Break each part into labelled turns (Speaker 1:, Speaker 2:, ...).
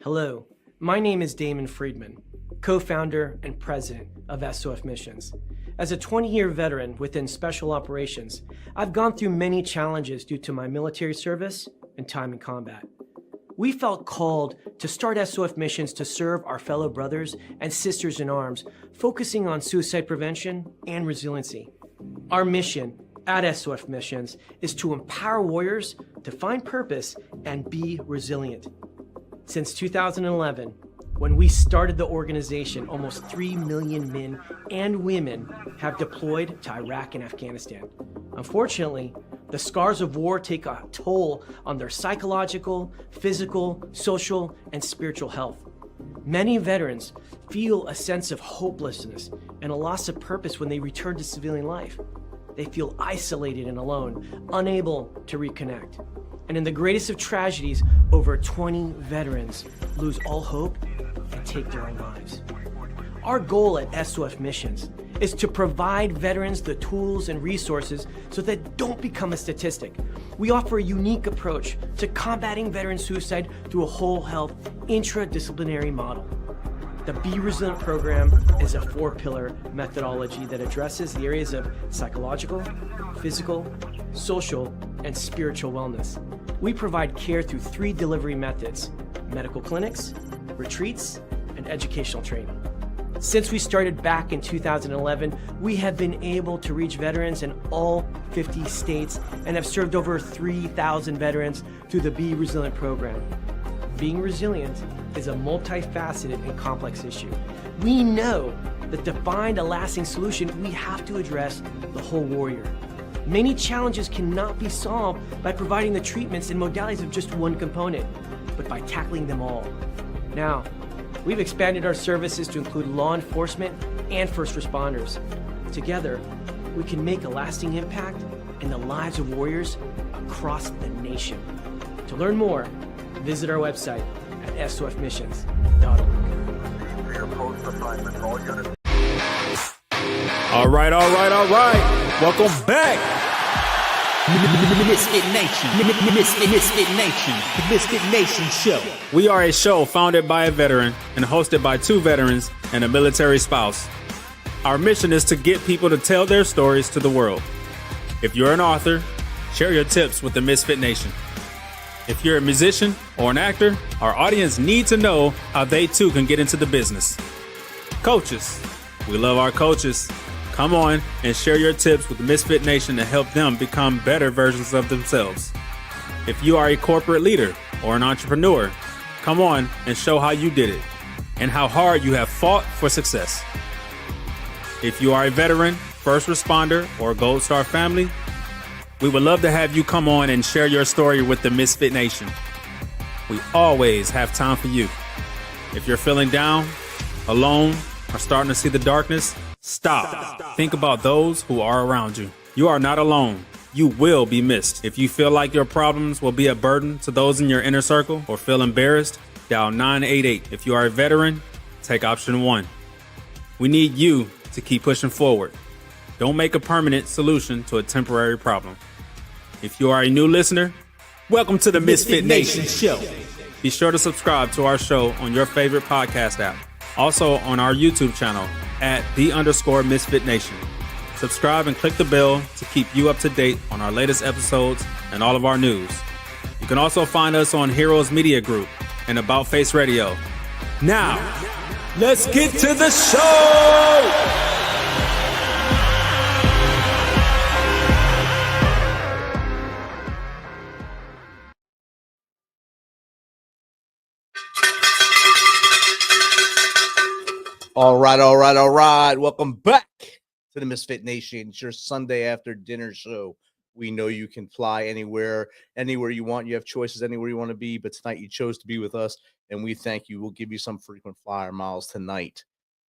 Speaker 1: Hello, my name is Damon Friedman, co-founder and president of SOF Missions. As a 20-year veteran within Special Operations, I've gone through many challenges due to my military service and time in combat. We felt called to start SOF Missions to serve our fellow brothers and sisters in arms, focusing on suicide prevention and resiliency. Our mission at SOF Missions is to empower warriors to find purpose and be resilient. Since 2011, when we started the organization, almost 3 million men and women have deployed to Iraq and Afghanistan. Unfortunately, the scars of war take a toll on their psychological, physical, social, and spiritual health. Many veterans feel a sense of hopelessness and a loss of purpose when they return to civilian life. They feel isolated and alone, unable to reconnect. And in the greatest of tragedies, over 20 veterans lose all hope and take their own lives. Our goal at SOF Missions is to provide veterans the tools and resources so that they don't become a statistic. We offer a unique approach to combating veteran suicide through a whole health intradisciplinary model. The Be Resilient program is a 4-pillar methodology that addresses the areas of psychological, physical, social, and spiritual wellness. We provide care through 3 delivery methods: medical clinics, retreats, and educational training. Since we started back in 2011, we have been able to reach veterans in all 50 states and have served over 3,000 veterans through the Be Resilient program. Being resilient is a multifaceted and complex issue. We know that to find a lasting solution, we have to address the whole warrior. Many challenges cannot be solved by providing the treatments and modalities of just one component, but by tackling them all. Now, we've expanded our services to include law enforcement and first responders. Together, we can make a lasting impact in the lives of warriors across the nation. To learn more, visit our website at sofmissions.org.
Speaker 2: All right. Welcome back.
Speaker 3: MisFitNation, the MisFitNation show.
Speaker 2: We are a show founded by a veteran and hosted by 2 veterans and a military spouse. Our mission is to get people to tell their stories to the world. If you're an author, share your tips with the MisFitNation. If you're a musician or an actor, our audience needs to know how they too can get into the business. Coaches, we love our coaches. Come on and share your tips with the Misfit Nation to help them become better versions of themselves. If you are a corporate leader or an entrepreneur, come on and show how you did it and how hard you have fought for success. If you are a veteran, first responder, or Gold Star family, we would love to have you come on and share your story with the Misfit Nation. We always have time for you. If you're feeling down, alone, or starting to see the darkness, Stop. Think about those who are around you. You are not alone. You will be missed. If you feel like your problems will be a burden to those in your inner circle or feel embarrassed, dial 988. If you are a veteran, take option 1. We need you to keep pushing forward. Don't make a permanent solution to a temporary problem. If you are a new listener, welcome to the Misfit Nation show. Be sure to subscribe to our show on your favorite podcast app. Also on our YouTube channel at @the_Misfit Nation. Subscribe and click the bell to keep you up to date on our latest episodes and all of our news. You can also find us on Heroes Media Group and About Face Radio. Now, let's get to the show!
Speaker 4: All right. Welcome back to the Misfit Nation. It's your Sunday after dinner show. We know you can fly anywhere you want. You have choices anywhere you want to be, but tonight you chose to be with us, and we thank you. We'll give you some frequent flyer miles tonight.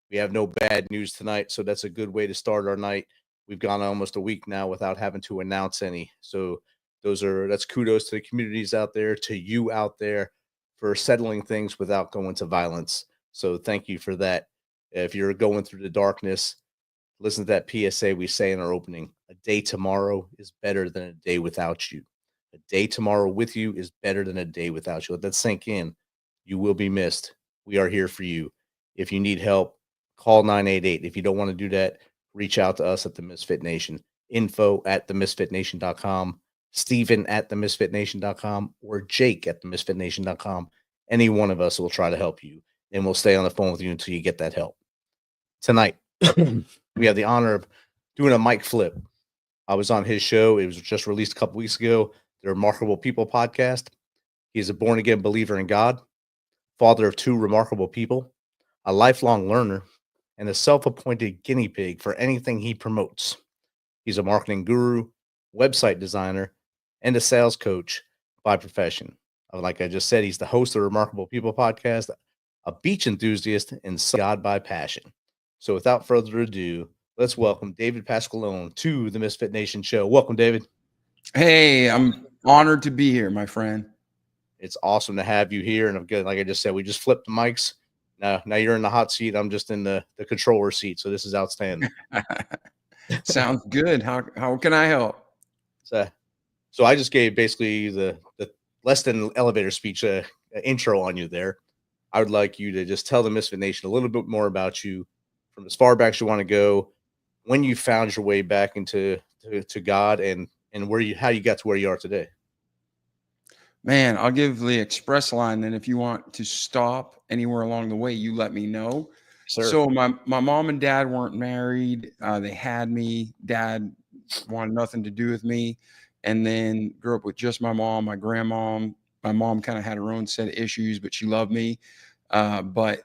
Speaker 4: We have no bad news tonight, so that's a good way to start our night. We've gone almost a week now without having to announce any. So that's kudos to the communities out there, to you out there, for settling things without going to violence. So thank you for that. If you're going through the darkness, listen to that PSA we say in our opening. A day tomorrow is better than a day without you. A day tomorrow with you is better than a day without you. Let that sink in. You will be missed. We are here for you. If you need help, call 988. If you don't want to do that, reach out to us at the Misfit Nation. info@themisfitnation.com, Steven@themisfitnation.com, or Jake@themisfitnation.com. Any one of us will try to help you, and we'll stay on the phone with you until you get that help. Tonight, we have the honor of doing a mic flip. I was on his show. It was just released a couple weeks ago, the Remarkable People podcast. He's a born-again believer in God, father of 2 remarkable people, a lifelong learner, and a self-appointed guinea pig for anything he promotes. He's a marketing guru, website designer, and a sales coach by profession. Like I just said, he's the host of the Remarkable People podcast, a beach enthusiast, and God by passion. So without further ado, let's welcome David Pasqualone to the Misfit Nation show. Welcome, David.
Speaker 5: Hey, I'm honored to be here, my friend.
Speaker 4: It's awesome to have you here. And I'm good. Like I just said, we just flipped the mics. Now you're in the hot seat. I'm just in the controller seat. So this is outstanding.
Speaker 5: Sounds good. How can I help?
Speaker 4: So I just gave basically the less than elevator speech intro on you there. I would like you to just tell the Misfit Nation a little bit more about you from as far back as you want to go, when you found your way back into to God, and how you got to where you are today.
Speaker 5: Man, I'll give the express line. Then if you want to stop anywhere along the way, you let me know.
Speaker 4: Sir.
Speaker 5: So my mom and dad weren't married. They had me. Dad wanted nothing to do with me. And then grew up with just my mom, my grandmom. My mom kind of had her own set of issues, but she loved me. But,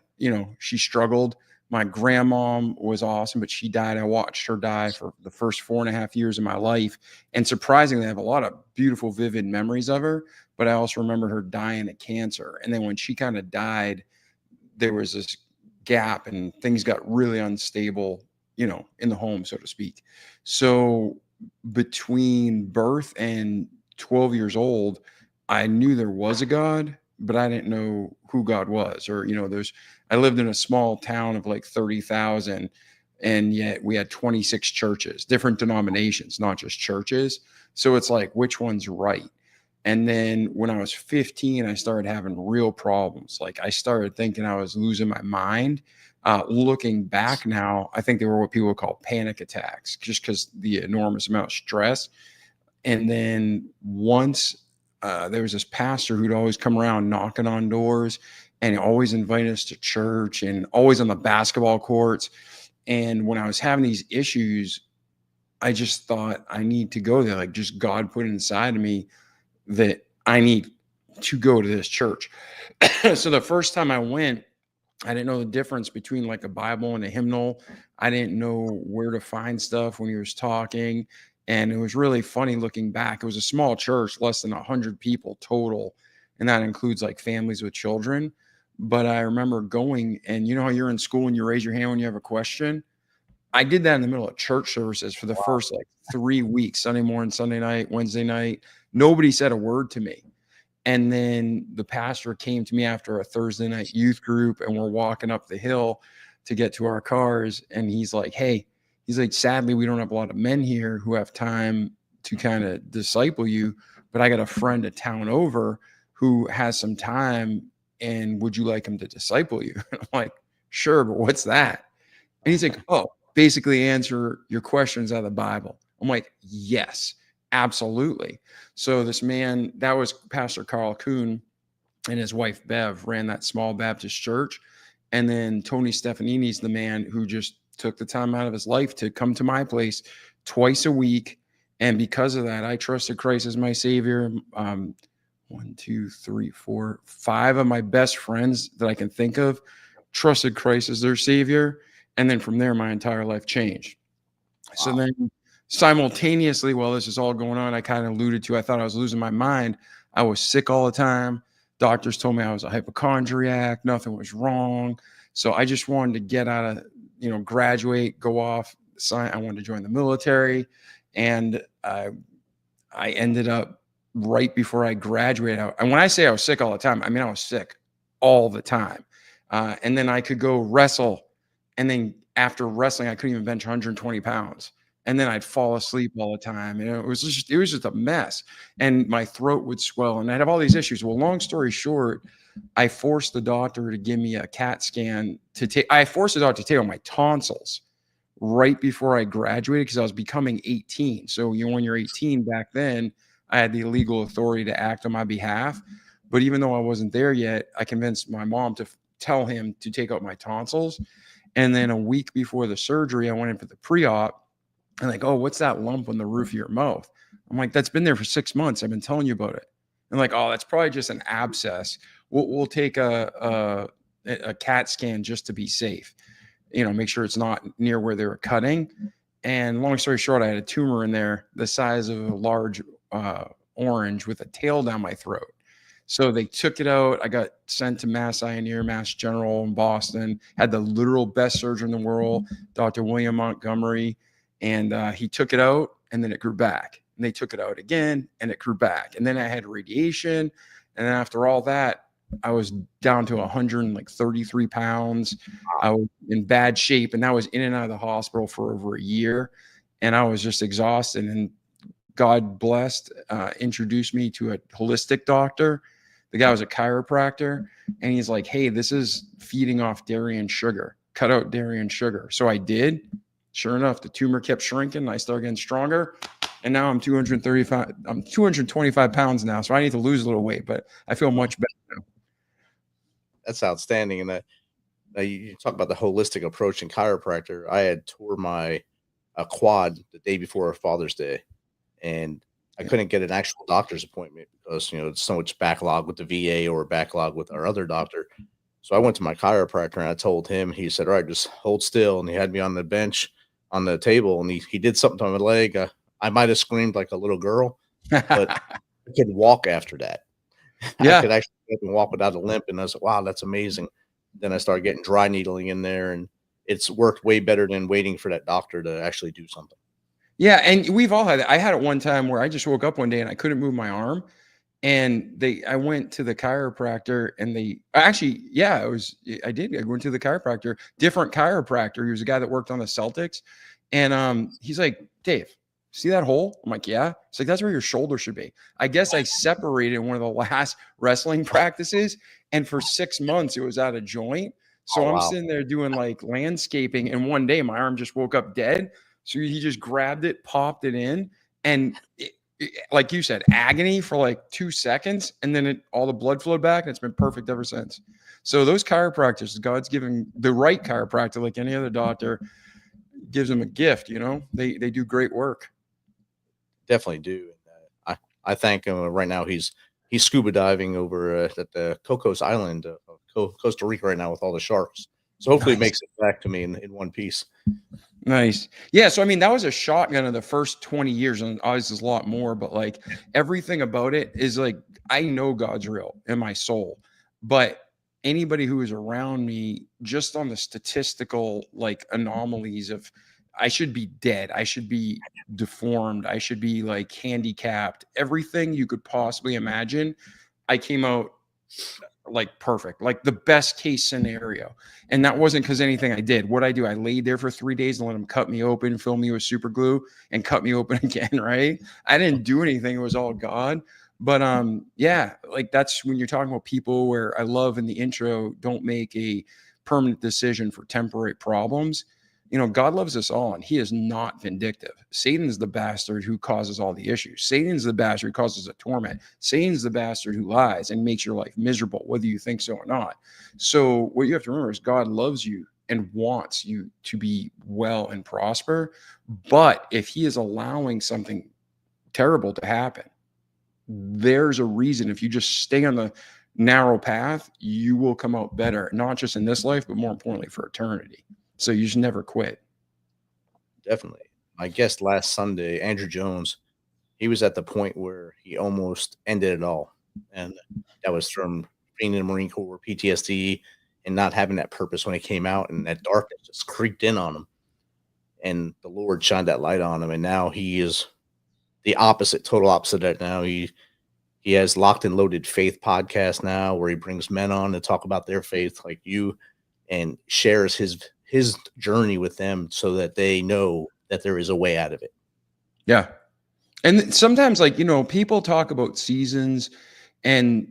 Speaker 5: she struggled. My grandmom was awesome, but she died. I watched her die for the first 4.5 years of my life. And surprisingly, I have a lot of beautiful, vivid memories of her, but I also remember her dying of cancer. And then when she kind of died, there was this gap and things got really unstable, in the home, so to speak. So between birth and 12 years old, I knew there was a God, but I didn't know who God was. Or, I lived in a small town of like 30,000, and yet we had 26 churches, different denominations, not just churches. So it's like, which one's right? And then when I was 15, I started having real problems. Like I started thinking I was losing my mind. Looking back now, I think they were what people would call panic attacks, just because the enormous amount of stress. And then once there was this pastor who'd always come around knocking on doors and always invite us to church and always on the basketball courts. And when I was having these issues, I just thought I need to go there. Like just God put it inside of me that I need to go to this church. So the first time I went, I didn't know the difference between like a Bible and a hymnal. I didn't know where to find stuff when he was talking. And it was really funny looking back. It was a small church, less than 100 people total. And that includes like families with children. But I remember going, and how you're in school and you raise your hand when you have a question. I did that in the middle of church services for the first like 3 weeks, Sunday morning, Sunday night, Wednesday night. Nobody said a word to me. And then the pastor came to me after a Thursday night youth group, and we're walking up the hill to get to our cars. And he's like, hey, sadly, we don't have a lot of men here who have time to kind of disciple you, but I got a friend a town over who has some time, and would you like him to disciple you? And I'm like, sure, but what's that? And he's like, oh, basically answer your questions out of the Bible. I'm like, yes, absolutely. So this man, that was Pastor Carl Kuhn, and his wife Bev ran that small Baptist church. And then Tony Stefanini's the man who just took the time out of his life to come to my place twice a week. And because of that, I trusted Christ as my savior. 1, 2, 3, 4, 5 of my best friends that I can think of trusted Christ as their savior. And then from there, my entire life changed. Wow. So then simultaneously, while this is all going on, I kind of alluded to, I thought I was losing my mind. I was sick all the time. Doctors told me I was a hypochondriac. Nothing was wrong. So I just wanted to get out of, graduate, go off. I wanted to join the military. And I ended up right before I graduated. And when I say I was sick all the time, I mean, I was sick all the time. And then I could go wrestle. And then after wrestling, I couldn't even bench 120 pounds. And then I'd fall asleep all the time. And it was just a mess. And my throat would swell and I'd have all these issues. Well, long story short, I forced the doctor to give me a CAT scan I forced the doctor to take out my tonsils right before I graduated because I was becoming 18. So, when you're 18 back then, I had the legal authority to act on my behalf. But even though I wasn't there yet, I convinced my mom to tell him to take out my tonsils. And then a week before the surgery, I went in for the pre-op and like, oh, what's that lump on the roof of your mouth? I'm like, that's been there for 6 months. I've been telling you about it. And like, oh, that's probably just an abscess. We'll take a CAT scan just to be safe, make sure it's not near where they were cutting. And long story short, I had a tumor in there the size of a large orange with a tail down my throat. So they took it out. I got sent to Mass General in Boston, had the literal best surgeon in the world, Dr. William Montgomery. And he took it out and then it grew back. And they took it out again and it grew back. And then I had radiation. And then after all that, I was down to 133 pounds. I was in bad shape and I was in and out of the hospital for over a year. And I was just exhausted. And God blessed, introduced me to a holistic doctor. The guy was a chiropractor. And he's like, hey, this is feeding off dairy and sugar. Cut out dairy and sugar. So I did. Sure enough, the tumor kept shrinking. I started getting stronger. And now I'm 225 pounds now. So I need to lose a little weight, but I feel much better now.
Speaker 4: That's outstanding. And you talk about the holistic approach in chiropractor. I had tore my quad the day before Father's Day, and I couldn't get an actual doctor's appointment because it's so much backlog with the VA or backlog with our other doctor. So I went to my chiropractor and I told him. He said, "All right, just hold still." And he had me on the bench on the table, and he did something to my leg. I might have screamed like a little girl, but I could walk after that.
Speaker 5: Yeah.
Speaker 4: I could actually walk without a limp, and I was like, wow, that's amazing. Then I started getting dry needling in there, and it's worked way better than waiting for that doctor to actually do something.
Speaker 5: Yeah, and we've all had it. I had it one time where I just woke up one day and I couldn't move my arm, and I went to the chiropractor, and I went to the chiropractor, different chiropractor. He was a guy that worked on the Celtics, and he's like, Dave, see that hole? I'm like, yeah. It's like, that's where your shoulder should be. I guess I separated one of the last wrestling practices, and for 6 months it was out of joint. So I'm sitting there doing like landscaping, and one day my arm just woke up dead. So he just grabbed it, popped it in, and like you said, agony for like 2 seconds, and then all the blood flowed back, and it's been perfect ever since. So those chiropractors, God's giving the right chiropractor, like any other doctor, gives them a gift. They do great work.
Speaker 4: Definitely do. I thank him right now. He's scuba diving over at the Cocos Island of Costa Rica right now with all the sharks. So hopefully it makes it back to me in one piece.
Speaker 5: Nice. Yeah. So, that was a shotgun of the first 20 years, and obviously there's a lot more, but like everything about it is like, I know God's real in my soul, but anybody who is around me, just on the statistical like anomalies of, I should be dead, I should be deformed, I should be like handicapped, everything you could possibly imagine, I came out like perfect, like the best case scenario. And that wasn't because anything I did. What I do, I laid there for 3 days and let them cut me open, fill me with super glue, and cut me open again, right? I didn't do anything. It was all God. But yeah, like that's when you're talking about people where I love in the intro, don't make a permanent decision for temporary problems. God loves us all, and he is not vindictive. Satan's the bastard who causes all the issues. Satan's the bastard who causes the torment. Satan's the bastard who lies and makes your life miserable, whether you think so or not. So what you have to remember is God loves you and wants you to be well and prosper. But if he is allowing something terrible to happen, there's a reason. If you just stay on the narrow path, you will come out better, not just in this life, but more importantly for eternity. So you should never quit.
Speaker 4: Definitely. My guest last Sunday, Andrew Jones, he was at the point where he almost ended it all. And that was from being in the Marine Corps, PTSD, and not having that purpose when he came out, and that darkness just creeped in on him. And the Lord shined that light on him. And now he is the opposite, total opposite of that. Now he has Locked and Loaded Faith podcast now, where he brings men on to talk about their faith like you, and shares his journey with them so that they know that there is a way out of it.
Speaker 5: Yeah. And sometimes, like, people talk about seasons, and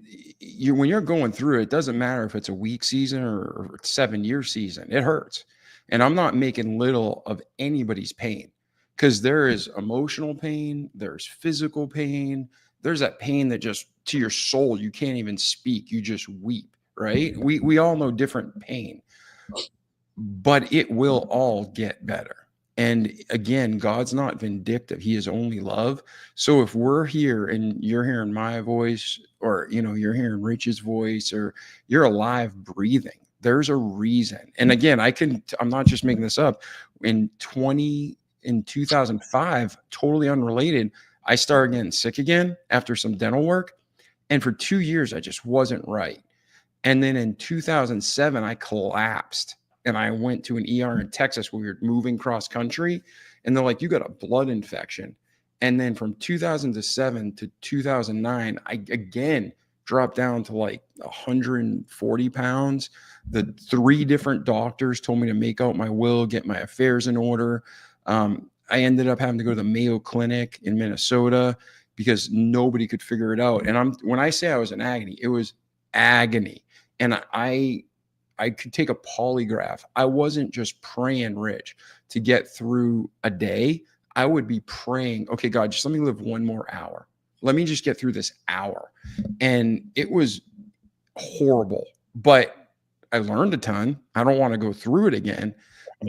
Speaker 5: when you're going through it, doesn't matter if it's a week season or 7-year season, it hurts. And I'm not making little of anybody's pain, because there is emotional pain, there's physical pain, there's that pain that just to your soul, you can't even speak, you just weep, right? We all know different pain, but it will all get better. And again, God's not vindictive. He is only love. So if we're here and you're hearing my voice, or, you're hearing Rich's voice, or you're alive, breathing, there's a reason. And again, I'm not just making this up. In 2005, totally unrelated, I started getting sick again after some dental work. And for 2 years, I just wasn't right. And then in 2007, I collapsed. And I went to an ER in Texas where we were moving cross country, and they're like, you got a blood infection. And then from 2007 to 2009, I again dropped down to like 140 pounds. The 3 different doctors told me to make out my will, get my affairs in order. I ended up having to go to the Mayo Clinic in Minnesota because nobody could figure it out. And when I say I was in agony, it was agony. And I could take a polygraph. I wasn't just praying, Rich, to get through a day. I would be praying, okay, God, just let me live one more hour. Let me just get through this hour. And it was horrible, but I learned a ton. I don't want to go through it again,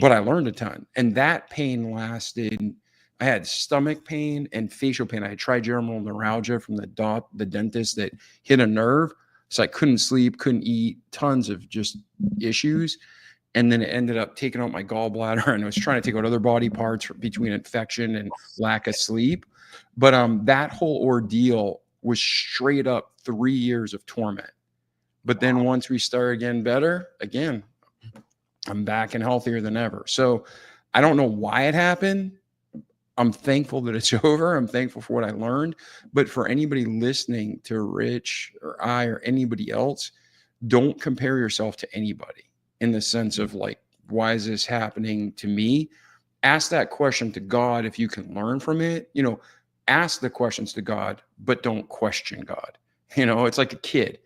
Speaker 5: but I learned a ton. And that pain lasted. I had stomach pain and facial pain. I had trigeminal neuralgia from the dentist that hit a nerve. So I couldn't sleep, couldn't eat, tons of just issues. And then it ended up taking out my gallbladder, and I was trying to take out other body parts between infection and lack of sleep. But that whole ordeal was straight up 3 years of torment. But then once we started getting better, again, I'm back and healthier than ever. So I don't know why it happened. I'm thankful that it's over. I'm thankful for what I learned. But for anybody listening to Rich or I or anybody else, don't compare yourself to anybody in the sense of like, why is this happening to me? Ask that question to God if you can learn from it. Ask the questions to God, but don't question God. It's like a kid.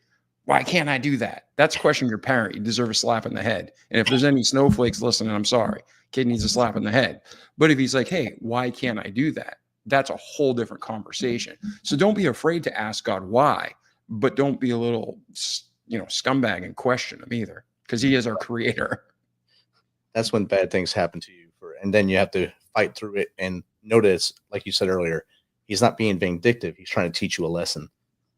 Speaker 5: Why can't I do that? That's questioning your parent. You deserve a slap in the head. And if there's any snowflakes listening, I'm sorry. Kid needs a slap in the head. But if he's like, hey, why can't I do that? That's a whole different conversation. So don't be afraid to ask God why, but don't be a little, scumbag and question him either, because he is our creator.
Speaker 4: That's when bad things happen to you, and then you have to fight through it and notice, like you said earlier, he's not being vindictive. He's trying to teach you a lesson,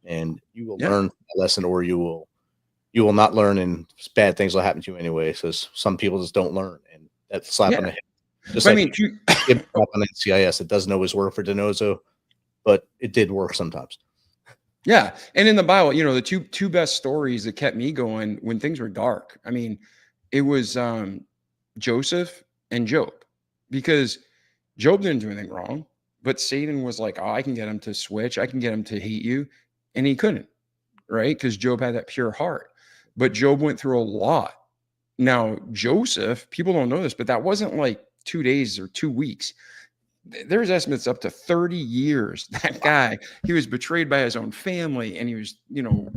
Speaker 4: and you will learn a lesson, or you will not learn, and bad things will happen to you anyway. So some people just don't learn, and that slap on the head. Just
Speaker 5: but
Speaker 4: like on NCIS, it doesn't always work for Denozo, but it did work sometimes.
Speaker 5: Yeah. And in the Bible, the two best stories that kept me going when things were dark, I mean, it was Joseph and Job, because Job didn't do anything wrong, but Satan was like, oh, I can get him to switch. I can get him to hate you. And he couldn't, right? Because Job had that pure heart. But Job went through a lot. Now, Joseph, people don't know this, but that wasn't like 2 days or 2 weeks. There's estimates up to 30 years. That guy, he was betrayed by his own family, and he was,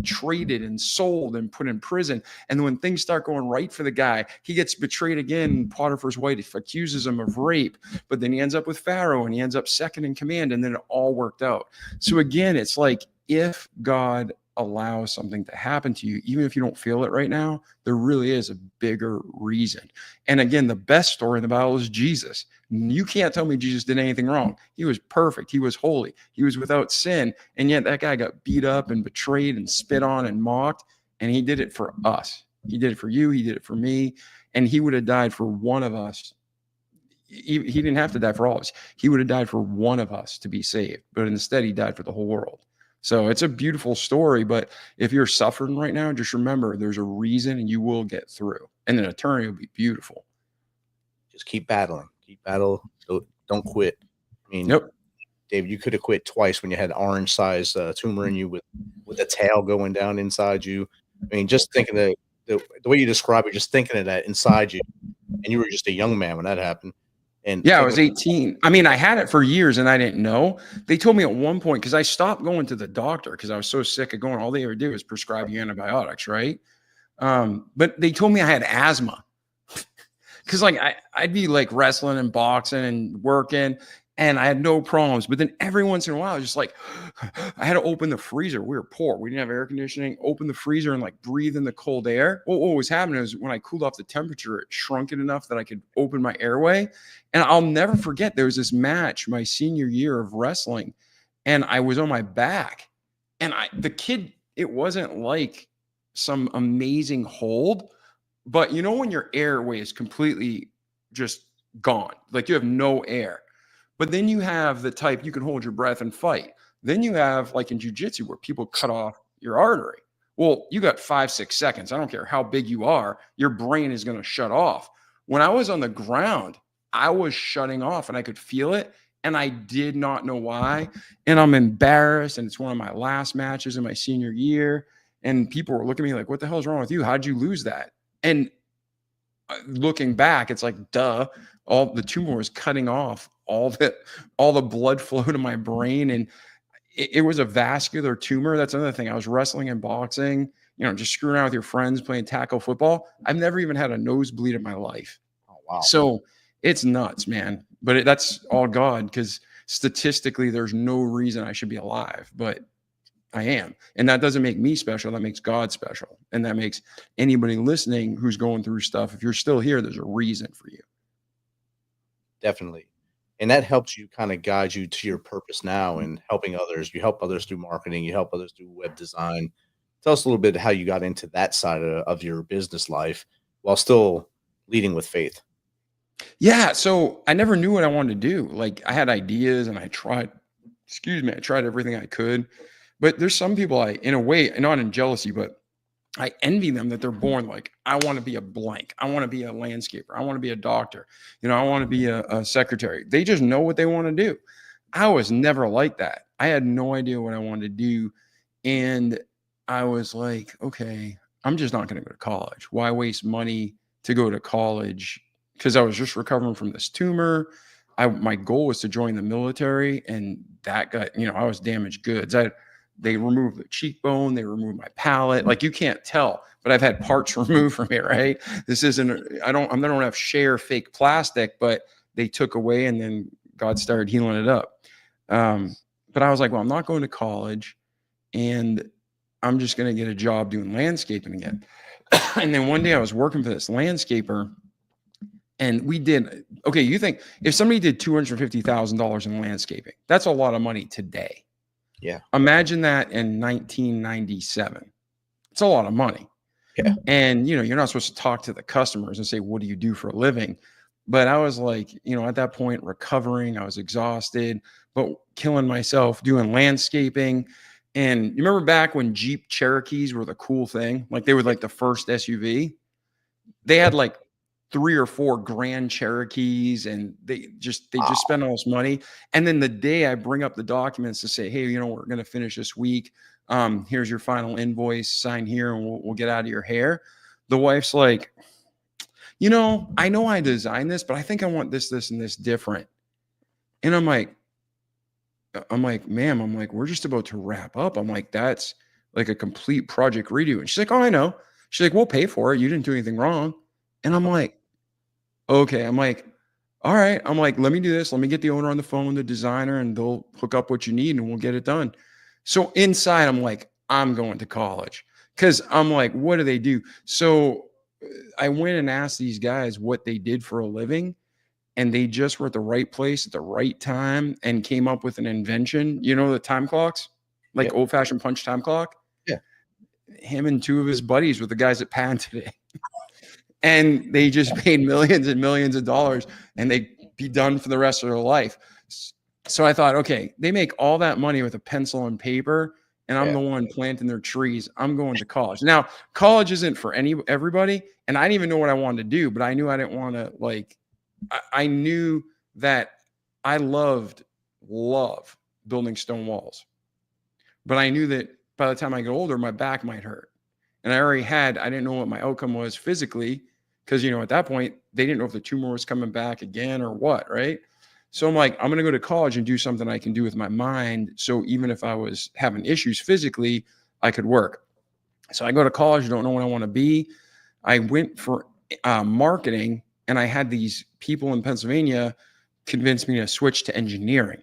Speaker 5: traded and sold and put in prison. And when things start going right for the guy, he gets betrayed again. Potiphar's wife accuses him of rape, but then he ends up with Pharaoh, and he ends up second in command, and then it all worked out. So again, it's like, if God allows something to happen to you, even if you don't feel it right now, there really is a bigger reason. And again, the best story in the Bible is Jesus. You can't tell me Jesus did anything wrong. He was perfect. He was holy. He was without sin. And yet that guy got beat up and betrayed and spit on and mocked. And he did it for us. He did it for you. He did it for me. And he would have died for one of us. He didn't have to die for all of us. He would have died for one of us to be saved. But instead, he died for the whole world. So it's a beautiful story, but if you're suffering right now, just remember there's a reason, and you will get through, and an eternity will be beautiful.
Speaker 4: Just keep battling. Keep battle. Don't quit. I mean, David, you could have quit twice when you had orange-sized tumor in you with a tail going down inside you. I mean, just thinking the way you describe it, just thinking of that inside you, and you were just a young man when that happened. And
Speaker 5: Yeah, I was 18. I mean, I had it for years and I didn't know. They told me at one point, because I stopped going to the doctor because I was so sick of going. All they ever did was prescribe you antibiotics, right? But they told me I had asthma. Because like I'd be like wrestling and boxing and working and I had no problems. But then every once in a while, I was just like, I had to open the freezer. We were poor. We didn't have air conditioning. Open the freezer and like breathe in the cold air. What was happening is when I cooled off the temperature, it shrunk it enough that I could open my airway. And I'll never forget, there was this match my senior year of wrestling and I was on my back. And the kid, it wasn't like some amazing hold. But you know, when your airway is completely just gone, like you have no air, but then you have the type you can hold your breath and fight. Then you have like in jujitsu where people cut off your artery. Well, you got 5-6 seconds. I don't care how big you are, your brain is going to shut off. When I was on the ground, I was shutting off and I could feel it. And I did not know why. And I'm embarrassed. And it's one of my last matches in my senior year. And people were looking at me like, what the hell is wrong with you? How'd you lose that? And looking back, it's like, duh, all the tumor was cutting off all the blood flow to my brain. And it was a vascular tumor. That's another thing. I was wrestling and boxing, just screwing around with your friends, playing tackle football. I've never even had a nosebleed in my life.
Speaker 4: Oh, wow.
Speaker 5: So it's nuts, man. But that's all God, because statistically, there's no reason I should be alive, but I am. And that doesn't make me special. That makes God special. And that makes anybody listening who's going through stuff, if you're still here, there's a reason for you.
Speaker 4: Definitely. And that helps you kind of guide you to your purpose now and helping others. You help others through marketing. You help others through web design. Tell us a little bit how you got into that side of your business life while still leading with faith.
Speaker 5: Yeah. So I never knew what I wanted to do. Like I had ideas and I tried everything I could. But there's some people in a way, not in jealousy, but I envy them that they're born like, I want to be a blank. I want to be a landscaper. I want to be a doctor. I want to be a secretary. They just know what they want to do. I was never like that. I had no idea what I wanted to do. And I was like, okay, I'm just not going to go to college. Why waste money to go to college? Because I was just recovering from this tumor. My goal was to join the military, and that got, I was damaged goods. They removed the cheekbone, they removed my palate. Like you can't tell, but I've had parts removed from it, right? This isn't, I don't have share fake plastic, but they took away and then God started healing it up. But I was like, well, I'm not going to college and I'm just going to get a job doing landscaping again. And then one day I was working for this landscaper and you think if somebody did $250,000 in landscaping, that's a lot of money today.
Speaker 4: Yeah.
Speaker 5: Imagine that in 1997. It's a lot of money.
Speaker 4: Yeah.
Speaker 5: And, you're not supposed to talk to the customers and say, what do you do for a living? But I was like, at that point, recovering, I was exhausted, but killing myself doing landscaping. And you remember back when Jeep Cherokees were the cool thing? Like they were like the first SUV. They had like 3 or 4 Grand Cherokees and they just spend all this money. And then the day I bring up the documents to say, hey, we're going to finish this week. Here's your final invoice, sign here and we'll get out of your hair. The wife's like, I know I designed this, but I think I want this, and this different. And I'm like, ma'am, we're just about to wrap up. I'm like, that's like a complete project redo. And she's like, oh, I know. She's like, we'll pay for it. You didn't do anything wrong. And I'm like, okay. I'm like, all right. I'm like, let me do this. Let me get the owner on the phone, the designer, and they'll hook up what you need and we'll get it done. So inside, I'm like, I'm going to college because I'm like, what do they do? So I went and asked these guys what they did for a living, and they just were at the right place at the right time and came up with an invention. The time clocks, like old fashioned punch time clock.
Speaker 4: Yeah.
Speaker 5: Him and 2 of his buddies were the guys that patented it. And they just made millions and millions of dollars and they'd be done for the rest of their life. So I thought, okay, they make all that money with a pencil and paper and I'm the one planting their trees. I'm going to college. Now, college isn't for everybody. And I didn't even know what I wanted to do, but I knew I didn't want to I knew that I love building stone walls. But I knew that by the time I get older, my back might hurt. And I didn't know what my outcome was physically Because, at that point, they didn't know if the tumor was coming back again or what, right? So I'm like, I'm going to go to college and do something I can do with my mind. So even if I was having issues physically, I could work. So I go to college, don't know what I want to be. I went for marketing, and I had these people in Pennsylvania convince me to switch to engineering.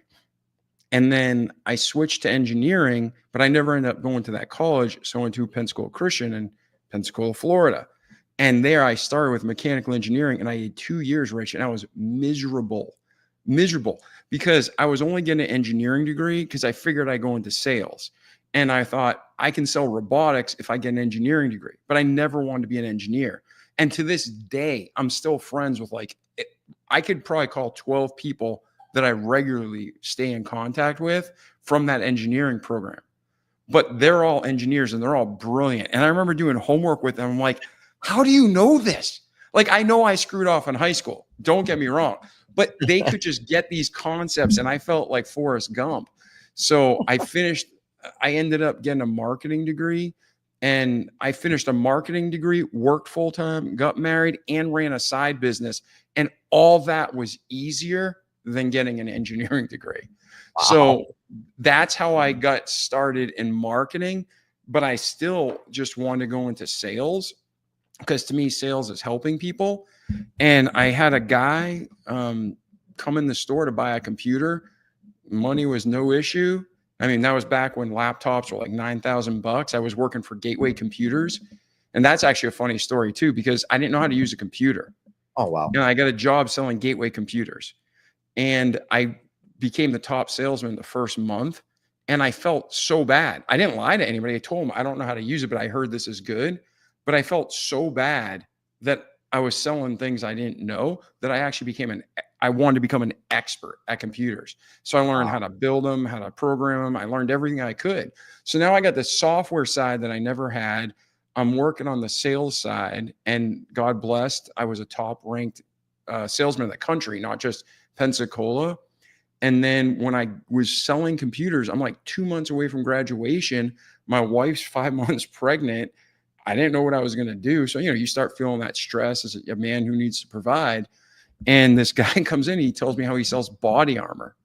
Speaker 5: And then I switched to engineering, but I never ended up going to that college. So I went to Pensacola Christian in Pensacola, Florida. And there I started with mechanical engineering, and I did 2 years, Rich, and I was miserable because I was only getting an engineering degree because I figured I'd go into sales. And I thought I can sell robotics if I get an engineering degree, but I never wanted to be an engineer. And to this day, I'm still friends with I could probably call 12 people that I regularly stay in contact with from that engineering program. But they're all engineers and they're all brilliant. And I remember doing homework with them. I'm like, how do you know this? Like, I know I screwed off in high school. Don't get me wrong. But they could just get these concepts. And I felt like Forrest Gump. So I ended up getting a marketing degree. And I finished a marketing degree, worked full-time, got married, and ran a side business. And all that was easier than getting an engineering degree. Wow. So that's how I got started in marketing, but I still just wanted to go into sales because to me, sales is helping people. And I had a guy come in the store to buy a computer. Money was no issue. I mean, that was back when laptops were like $9,000. I was working for Gateway Computers. And that's actually a funny story too, because I didn't know how to use a computer.
Speaker 4: Oh, wow.
Speaker 5: And I got a job selling Gateway Computers. And I became the top salesman the first month. And I felt so bad. I didn't lie to anybody. I told them I don't know how to use it, but I heard this is good. But I felt so bad that I was selling things I didn't know that I actually I wanted to become an expert at computers. So I learned how to build them, how to program them. I learned everything I could. So now I got the software side that I never had. I'm working on the sales side, and God blessed, I was a top ranked salesman in the country, not just Pensacola. And then when I was selling computers, I'm like 2 months away from graduation. My wife's 5 months pregnant. I didn't know what I was going to do. So, you start feeling that stress as a man who needs to provide. And this guy comes in, he tells me how he sells body armor.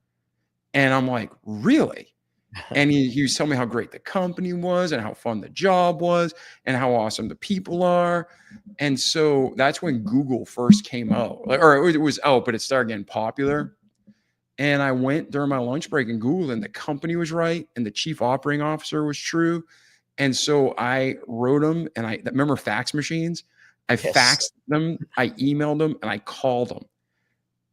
Speaker 5: And I'm like, really? And he was telling me how great the company was and how fun the job was and how awesome the people are. And so that's when Google first came out, or it was out, but it started getting popular. And I went during my lunch break and Googled, and the company was right. And the chief operating officer was true. And so I wrote them, and I remember fax machines. I faxed them, I emailed them, and I called them.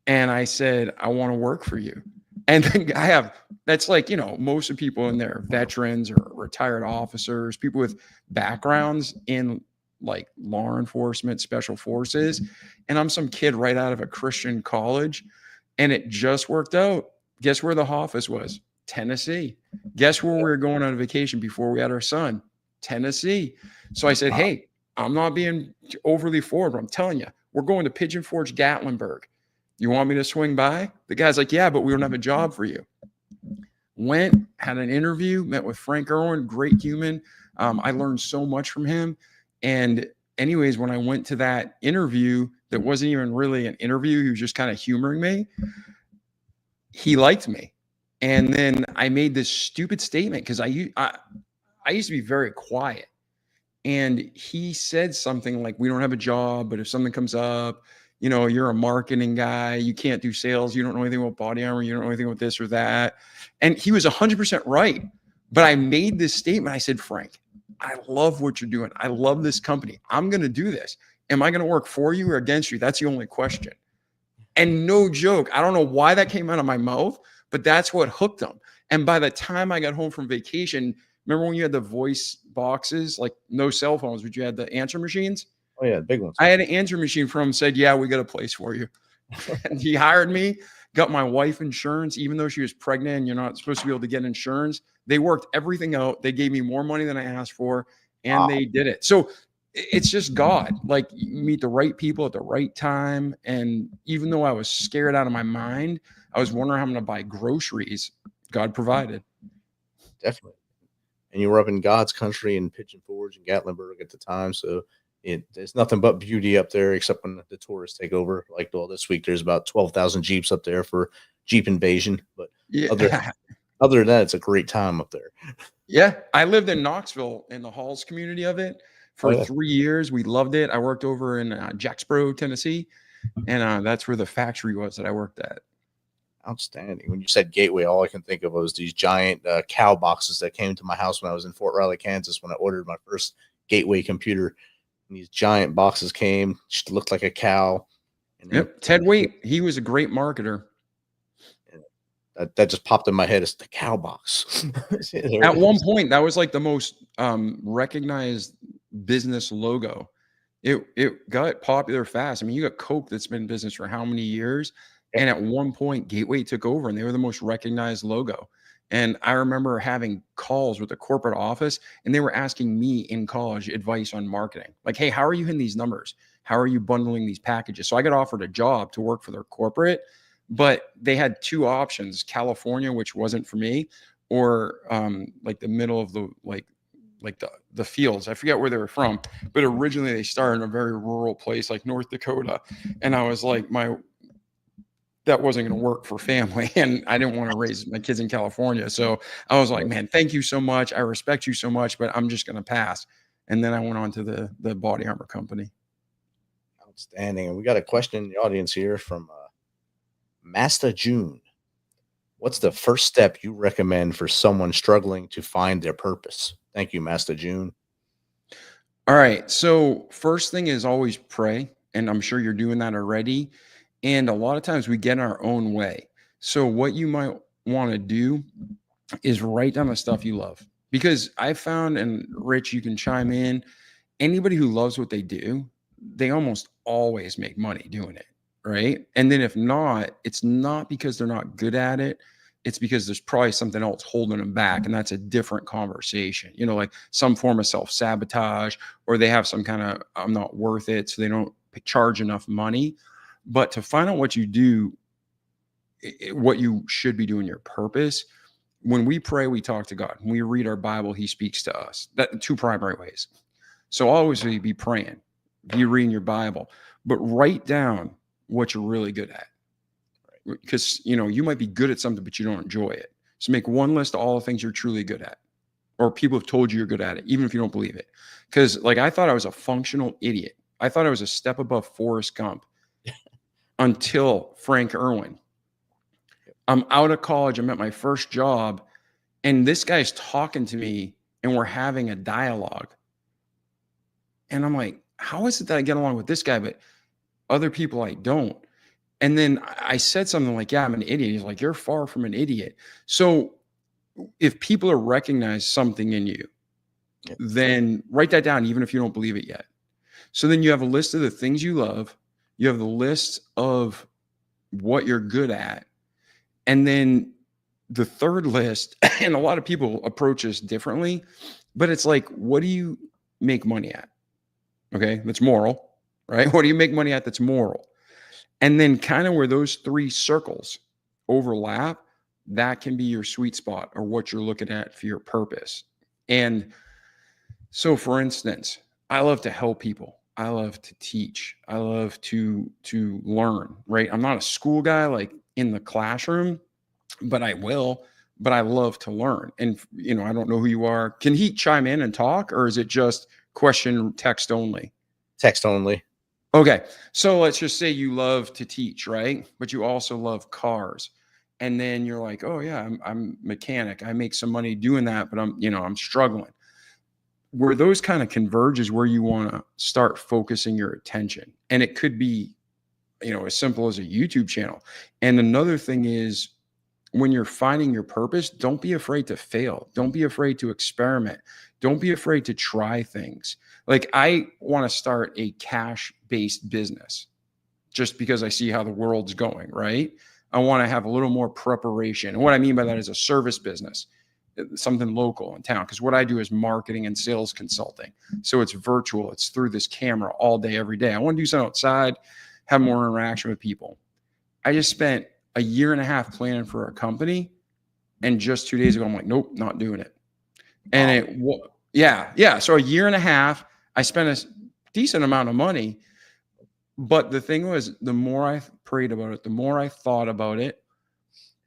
Speaker 5: And I said, I want to work for you. And then that's like, most of the people in there, veterans or retired officers, people with backgrounds in like law enforcement, special forces. And I'm some kid right out of a Christian college. And it just worked out. Guess where the office was? Tennessee. Guess where we were going on vacation before we had our son? Tennessee. So I said, hey, I'm not being overly forward, but I'm telling you, we're going to Pigeon Forge, Gatlinburg. You want me to swing by? The guy's like, yeah, but we don't have a job for you. Went, had an interview, met with Frank Irwin, great human. I learned so much from him. And anyways, when I went to that interview, that wasn't even really an interview, he was just kind of humoring me. He liked me. And then I made this stupid statement because I used to be very quiet. And he said something like, we don't have a job, but if something comes up, you're a marketing guy, you can't do sales, you don't know anything about body armor, you don't know anything about this or that. And he was 100% right. But I made this statement. I said, Frank, I love what you're doing. I love this company. I'm going to do this. Am I going to work for you or against you? That's the only question. And no joke, I don't know why that came out of my mouth, but that's what hooked them. And by the time I got home from vacation, remember when you had the voice boxes, like no cell phones, but you had the answer machines?
Speaker 4: Oh, yeah, big ones.
Speaker 5: I had an answer machine from him, said, yeah, we got a place for you. And he hired me, got my wife insurance, even though she was pregnant and you're not supposed to be able to get insurance. They worked everything out. They gave me more money than I asked for, and they did it. So it's just God. Like, you meet the right people at the right time. And even though I was scared out of my mind, I was wondering how I'm going to buy groceries. God provided.
Speaker 4: Definitely. And you were up in God's country in Pigeon Forge and Gatlinburg at the time. So There's nothing but beauty up there, except when the tourists take over. Like, well, this week there's about 12,000 Jeeps up there for Jeep invasion. But
Speaker 5: Yeah.
Speaker 4: other than that, it's a great time up there.
Speaker 5: Yeah. I lived in Knoxville in the Halls community of it for 3 years. We loved it. I worked over in Jacksboro, Tennessee, and that's where the factory was that I worked at.
Speaker 4: Outstanding. When you said Gateway, all I can think of was these giant cow boxes that came to my house when I was in Fort Riley, Kansas, when I ordered my first Gateway computer. And these giant boxes came, just looked like a cow. And
Speaker 5: Yep. Ted Waite, he was a great marketer.
Speaker 4: That just popped in my head. It's the cow box.
Speaker 5: At one point, that was like the most recognized business logo. It got popular fast. I mean, you got Coke that's been in business for how many years? And at one point, Gateway took over and they were the most recognized logo. And I remember having calls with the corporate office and they were asking me in college advice on marketing. Like, hey, how are you hitting these numbers? How are you bundling these packages? So I got offered a job to work for their corporate, but they had two options: California, which wasn't for me, or like the middle of the the fields. I forget where they were from, but originally they started in a very rural place like North Dakota. And I was like, that wasn't going to work for family. And I didn't want to raise my kids in California. So I was like, man, thank you so much. I respect you so much, but I'm just going to pass. And then I went on to the body armor company.
Speaker 4: Outstanding. And we got a question in the audience here from Master June. What's the first step you recommend for someone struggling to find their purpose? Thank you, Master June.
Speaker 5: All right. So first thing is always pray. And I'm sure you're doing that already. And a lot of times we get in our own way. So what you might want to do is write down the stuff you love. Because I found, and Rich, you can chime in, anybody who loves what they do, they almost always make money doing it, right? And then if not, it's not because they're not good at it. It's because there's probably something else holding them back. And that's a different conversation, you know, like some form of self-sabotage, or they have some kind of, I'm not worth it, so they don't charge enough money. But to find out what you do, what you should be doing, your purpose, when we pray, we talk to God. When we read our Bible, he speaks to us. That two primary ways. So always be praying, be reading your Bible, but write down what you're really good at. Because, you know, you might be good at something, but you don't enjoy it. So make one list of all the things you're truly good at, or people have told you you're good at it, even if you don't believe it. Because like, I thought I was a functional idiot. I thought I was a step above Forrest Gump. Until Frank Irwin. I'm out of college. I'm at my first job, and this guy's talking to me, and we're having a dialogue. And I'm like, how is it that I get along with this guy, but other people I don't? And then I said something like, yeah, I'm an idiot. He's like, you're far from an idiot. So if people are recognize something in you, then write that down, even if you don't believe it yet. So then you have a list of the things you love. You have the list of what you're good at. And then the third list, and a lot of people approach this differently, but it's like, what do you make money at? Okay, that's moral, right? What do you make money at that's moral? And then kind of where those three circles overlap, that can be your sweet spot or what you're looking at for your purpose. And so, for instance, I love to help people. I love to teach. I love to learn, right? I'm not a school guy like in the classroom, but I love to learn. And, you know, I don't know who you are. Can he chime in and talk, or is it just question text only?
Speaker 4: Text only.
Speaker 5: Okay. So let's just say you love to teach, right? But you also love cars. And then you're like, oh yeah, I'm a mechanic. I make some money doing that, but I'm struggling. Where those kind of converge is where you want to start focusing your attention. And it could be, as simple as a YouTube channel. And another thing is, when you're finding your purpose, don't be afraid to fail. Don't be afraid to experiment. Don't be afraid to try things. Like, I want to start a cash-based business just because I see how the world's going, right? I want to have a little more preparation. And what I mean by that is a service business, something local in town. Because what I do is marketing and sales consulting. So it's virtual. It's through this camera all day, every day. I want to do something outside, have more interaction with people. I just spent a year and a half planning for a company. And just 2 days ago, I'm like, nope, not doing it. And So a year and a half, I spent decent amount of money. But the thing was, the more I prayed about it, the more I thought about it,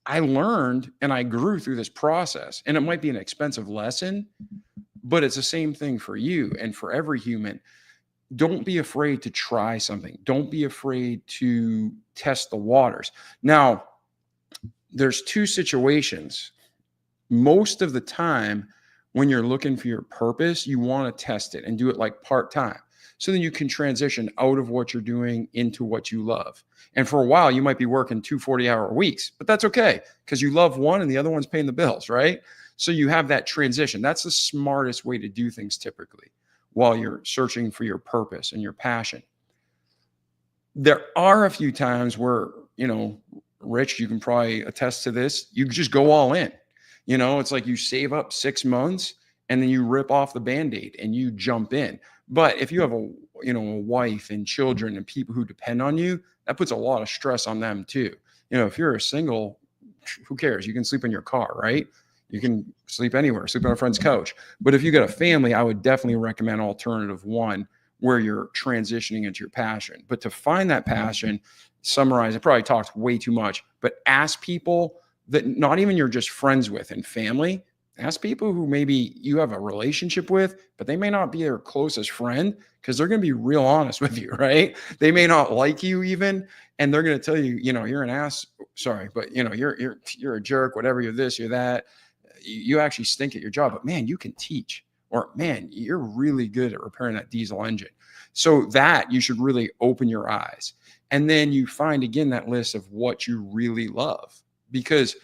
Speaker 5: I learned and I grew through this process. And it might be an expensive lesson, but it's the same thing for you and for every human. Don't be afraid to try something. Don't be afraid to test the waters. Now, there's two situations. Most of the time, when you're looking for your purpose, you want to test it and do it like part-time. So then you can transition out of what you're doing into what you love. And for a while, you might be working 2 40-hour weeks, but that's okay because you love one and the other one's paying the bills, right? So you have that transition. That's the smartest way to do things typically while you're searching for your purpose and your passion. There are a few times where, Rich, you can probably attest to this. You just go all in. It's like you save up 6 months and then you rip off the Band-Aid and you jump in. But if you have a wife and children and people who depend on you, that puts a lot of stress on them too. If you're a single, who cares? You can sleep in your car, right? You can sleep anywhere, sleep on a friend's couch. But if you got a family, I would definitely recommend alternative one where you're transitioning into your passion. But to find that passion, summarize, I probably talked way too much, but ask people that not even you're just friends with and family. Ask people who maybe you have a relationship with, but they may not be your closest friend because they're going to be real honest with you, right? They may not like you even, and they're going to tell you, you're an ass. Sorry, but you're a jerk. Whatever, you're this, you're that. You actually stink at your job, but man, you can teach. Or man, you're really good at repairing that diesel engine. So that you should really open your eyes, and then you find again that list of what you really love because.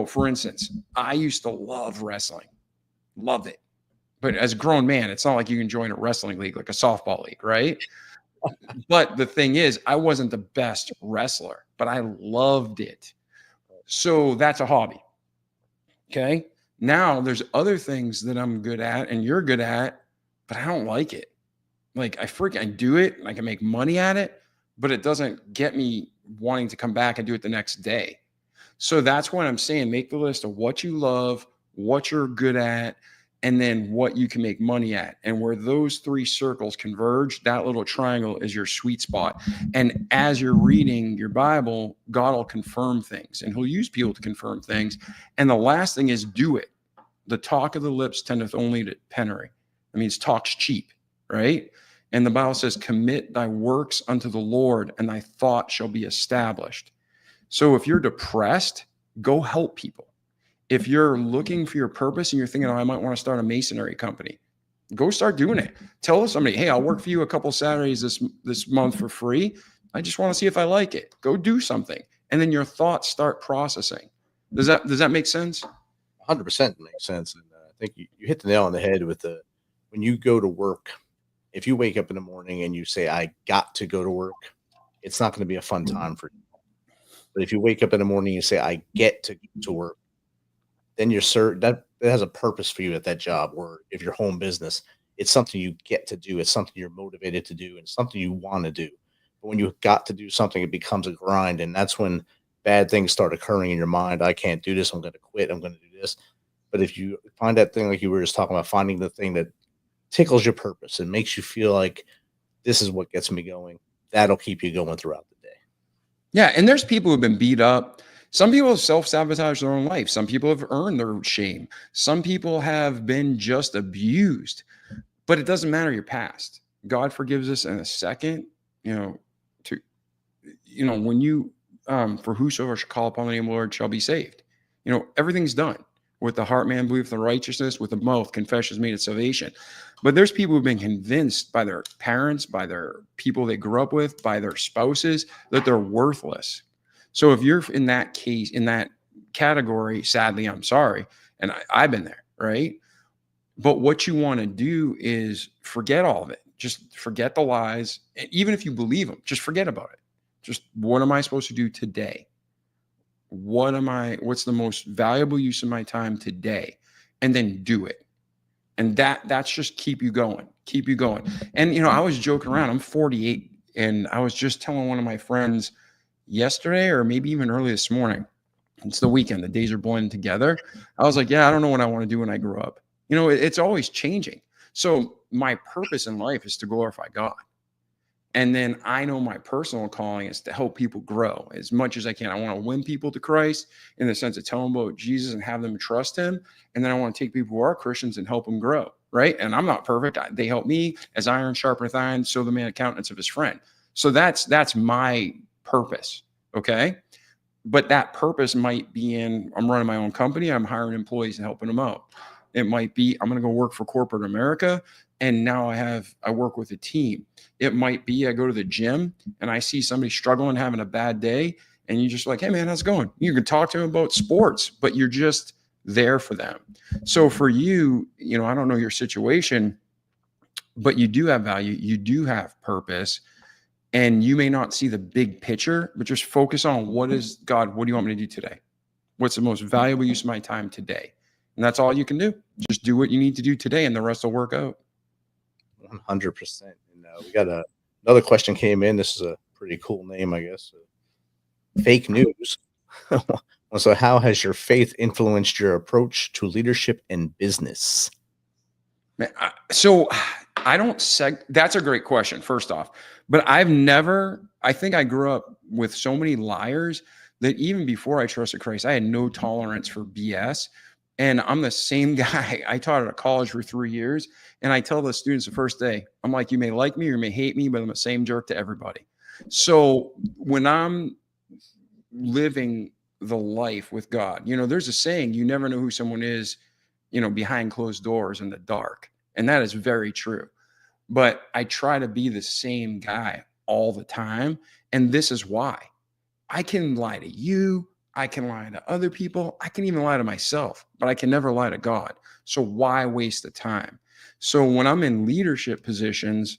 Speaker 5: For instance, I used to love wrestling, loved it. But as a grown man, it's not like you can join a wrestling league, like a softball league, right? But the thing is, I wasn't the best wrestler, but I loved it. So that's a hobby. Okay. Now there's other things that I'm good at and you're good at, but I don't like it. Like I do it and I can make money at it, but it doesn't get me wanting to come back and do it the next day. So that's what I'm saying. Make the list of what you love, what you're good at, and then what you can make money at. And where those three circles converge, that little triangle is your sweet spot. And as you're reading your Bible, God will confirm things and he'll use people to confirm things. And the last thing is do it. The talk of the lips tendeth only to penury. That means talk's cheap, right? And the Bible says, commit thy works unto the Lord and thy thought shall be established. So if you're depressed, go help people. If you're looking for your purpose and you're thinking, I might want to start a masonry company, go start doing it. Tell somebody, hey, I'll work for you a couple Saturdays this month for free. I just want to see if I like it. Go do something. And then your thoughts start processing. Does that make sense?
Speaker 4: 100% makes sense. And I think you hit the nail on the head with when you go to work, if you wake up in the morning and you say, I got to go to work, it's not going to be a fun time for you. But if you wake up in the morning and you say, I get to go to work, then you're certain that it has a purpose for you at that job. Or if you're home business, it's something you get to do. It's something you're motivated to do and something you want to do. But when you got to do something, it becomes a grind. And that's when bad things start occurring in your mind. I can't do this. I'm going to quit. I'm going to do this. But if you find that thing, like you were just talking about, finding the thing that tickles your purpose and makes you feel like this is what gets me going, that'll keep you going throughout the day.
Speaker 5: Yeah. And there's people who've been beat up. Some people have self-sabotaged their own life. Some people have earned their shame. Some people have been just abused, but it doesn't matter your past. God forgives us in a second, when you, for whosoever shall call upon the name of the Lord shall be saved. Everything's done. With the heart, man believeth in righteousness. With the mouth, confession is made of salvation. But there's people who've been convinced by their parents, by their people they grew up with, by their spouses, that they're worthless. So if you're in that case, in that category, sadly, I'm sorry. And I've been there, right? But what you want to do is forget all of it. Just forget the lies. And even if you believe them, just forget about it. Just what am I supposed to do today? What's the most valuable use of my time today? And then do it. And that's just keep you going. And, I was joking around. I'm 48 and I was just telling one of my friends yesterday, or maybe even early this morning, it's the weekend, the days are blending together. I was like, yeah, I don't know what I want to do when I grow up. It's always changing. So my purpose in life is to glorify God. And then I know my personal calling is to help people grow as much as I can. I want to win people to Christ in the sense of tell them about Jesus and have them trust him. And then I want to take people who are Christians and help them grow, right? And I'm not perfect. They help me as iron sharpeneth iron, so the man a countenance of his friend. So that's my purpose, okay? But that purpose might be in, I'm running my own company, I'm hiring employees and helping them out. It might be, I'm going to go work for corporate America, and now I work with a team. It might be, I go to the gym and I see somebody struggling, having a bad day, and you're just like, hey man, how's it going? You can talk to them about sports, but you're just there for them. So for you, I don't know your situation, but you do have value, you do have purpose. And you may not see the big picture, but just focus on what do you want me to do today? What's the most valuable use of my time today? And that's all you can do. Just do what you need to do today, and the rest will work out.
Speaker 4: 100%. And we got another question came in. This is a pretty cool name, I guess. Fake news. So how has your faith influenced your approach to leadership and business?
Speaker 5: So I don't that's a great question, first off, but I think I grew up with so many liars that even before I trusted Christ, I had no tolerance for BS. And I'm the same guy. I taught at a college for 3 years, and I tell the students the first day, I'm like, you may like me or you may hate me, but I'm the same jerk to everybody. So when I'm living the life with God, there's a saying, you never know who someone is, behind closed doors in the dark. And that is very true. But I try to be the same guy all the time. And this is why. I can lie to you. I can lie to other people. I can even lie to myself, but I can never lie to God. So why waste the time? So when I'm in leadership positions,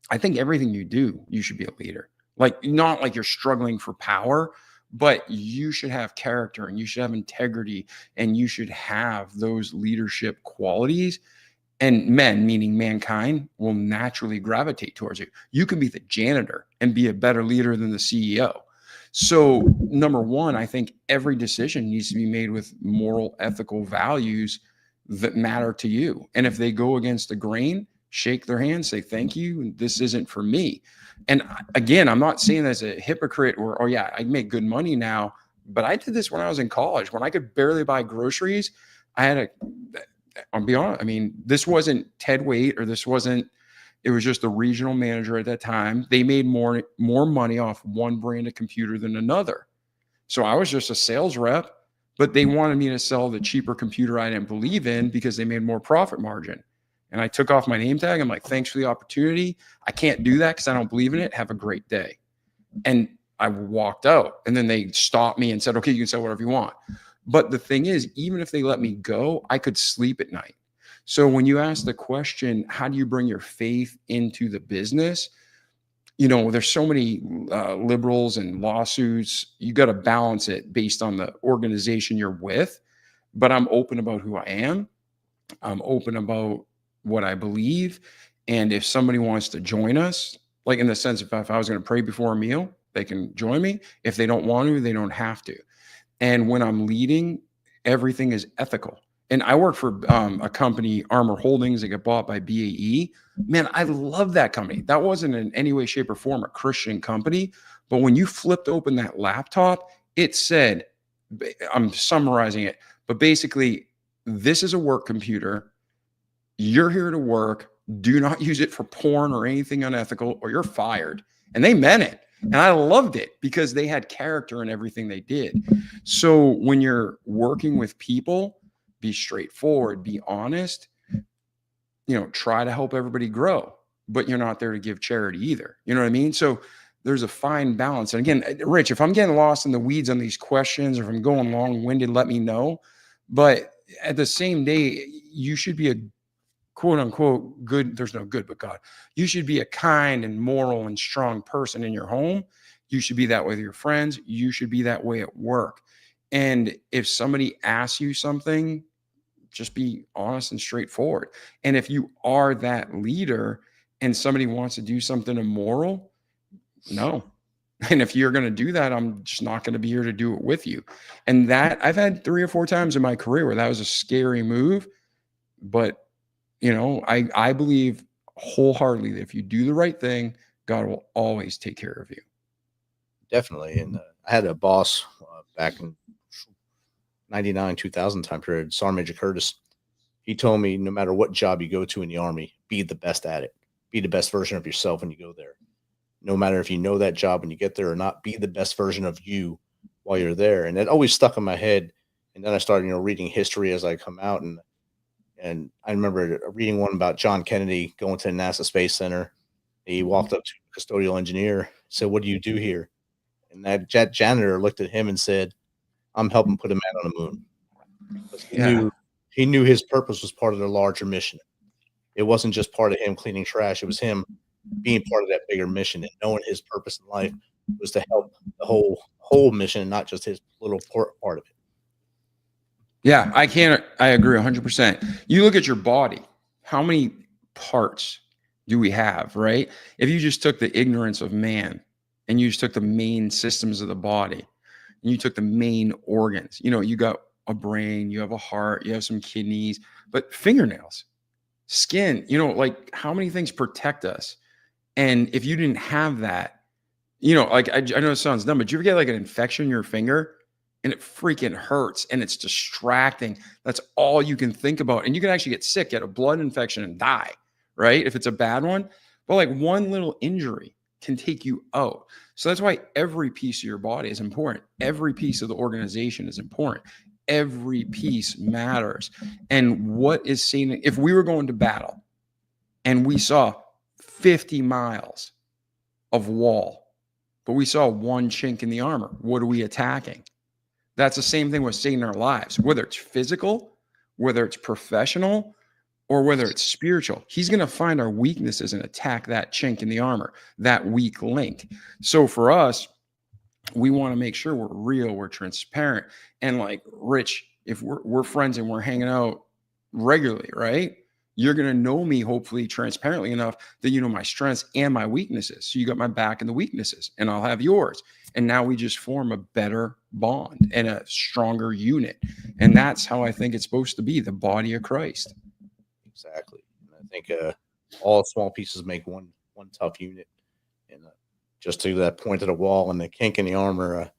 Speaker 5: I think everything you do, you should be a leader. Like, not like you're struggling for power, but you should have character and you should have integrity and you should have those leadership qualities. And men, meaning mankind, will naturally gravitate towards you. You can be the janitor and be a better leader than the CEO. So number one, I think every decision needs to be made with moral, ethical values that matter to you. And if they go against the grain, shake their hand, say, thank you. This isn't for me. And again, I'm not saying as a hypocrite or, oh yeah, I make good money now, but I did this when I was in college, when I could barely buy groceries. I'll be honest. I mean, this wasn't Ted Waite it was just the regional manager at that time. They made more money off one brand of computer than another. So I was just a sales rep, but they wanted me to sell the cheaper computer I didn't believe in because they made more profit margin. And I took off my name tag. I'm like, thanks for the opportunity. I can't do that because I don't believe in it. Have a great day. And I walked out, and then they stopped me and said, okay, you can sell whatever you want. But the thing is, even if they let me go, I could sleep at night. So when you ask the question, how do you bring your faith into the business? There's so many liberals and lawsuits. You got to balance it based on the organization you're with. But I'm open about who I am. I'm open about what I believe. And if somebody wants to join us, like in the sense of if I was going to pray before a meal, they can join me. If they don't want to, they don't have to. And when I'm leading, everything is ethical. And I work for a company, Armor Holdings, that got bought by BAE. Man, I love that company. That wasn't in any way, shape, or form a Christian company. But when you flipped open that laptop, it said, I'm summarizing it, but basically, this is a work computer. You're here to work. Do not use it for porn or anything unethical, or you're fired. And they meant it. And I loved it because they had character in everything they did. So when you're working with people, be straightforward, be honest, try to help everybody grow, but you're not there to give charity either. You know what I mean? So there's a fine balance. And again, Rich, if I'm getting lost in the weeds on these questions, or if I'm going long-winded, let me know. But at the same day, you should be a quote unquote good. There's no good but God. You should be a kind and moral and strong person in your home. You should be that way with your friends. You should be that way at work. And if somebody asks you something, just be honest and straightforward. And if you are that leader and somebody wants to do something immoral, no. And if you're going to do that, I'm just not going to be here to do it with you. And that I've had 3 or 4 times in my career where that was a scary move. But, I believe wholeheartedly that if you do the right thing, God will always take care of you.
Speaker 4: Definitely. And I had a boss back in 99, 2000 time period, Sergeant Major Curtis. He told me no matter what job you go to in the Army, be the best at it. Be the best version of yourself when you go there. No matter if you know that job when you get there or not, be the best version of you while you're there. And that always stuck in my head. And then I started, reading history as I come out. And I remember reading one about John Kennedy going to the NASA Space Center. He walked up to a custodial engineer, said, "What do you do here?" And that janitor looked at him and said, "I'm helping put a man on the moon." He knew his purpose was part of the larger mission. It wasn't just part of him cleaning trash. It was him being part of that bigger mission and knowing his purpose in life was to help the whole mission, and not just his little part of it.
Speaker 5: Yeah, I agree 100%. You look at your body, how many parts do we have, right? If you just took the ignorance of man and you just took the main systems of the body and you took the main organs, you got a brain, you have a heart, you have some kidneys, but fingernails, skin, like how many things protect us? And if you didn't have that, like I know it sounds dumb, but you ever get like an infection in your finger and it freaking hurts and it's distracting? That's all you can think about. And you can actually get sick, get a blood infection and die, right? If it's a bad one. But like one little injury can take you out. So that's why every piece of your body is important. Every piece of the organization is important. Every piece matters. And what is seen, if we were going to battle and we saw 50 miles of wall, but we saw one chink in the armor, what are we attacking? That's the same thing with saving our lives, whether it's physical, whether it's professional, or whether it's spiritual. He's going to find our weaknesses and attack that chink in the armor, that weak link. So for us, we want to make sure we're real, we're transparent. And like Rich, if we're friends and we're hanging out regularly, right? You're going to know me hopefully transparently enough that you know my strengths and my weaknesses. So you got my back and the weaknesses, and I'll have yours. And now we just form a better bond and a stronger unit. And that's how I think it's supposed to be, the body of Christ.
Speaker 4: Exactly. And I think all small pieces make one tough unit. And just to that point of the wall and the kink in the armor,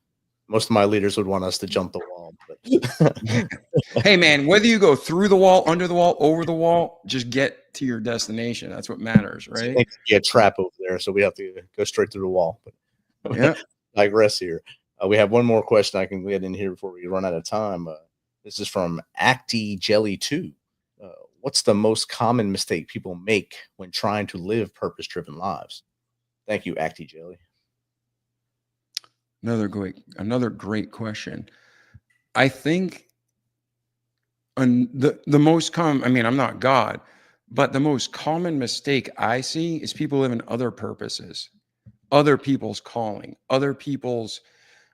Speaker 4: most of my leaders would want us to jump the wall. But
Speaker 5: hey, man, whether you go through the wall, under the wall, over the wall, just get to your destination. That's what matters, right?
Speaker 4: It's a trap over there, so we have to go straight through the wall. But
Speaker 5: yeah.
Speaker 4: Digress here. We have one more question I can get in here before we run out of time. This is from Acty Jelly 2. What's the most common mistake people make when trying to live purpose-driven lives? Thank you, Acty Jelly.
Speaker 5: Another great question. I think the most common, I mean, I'm not God, but the most common mistake I see is people living other purposes, other people's calling, other people's,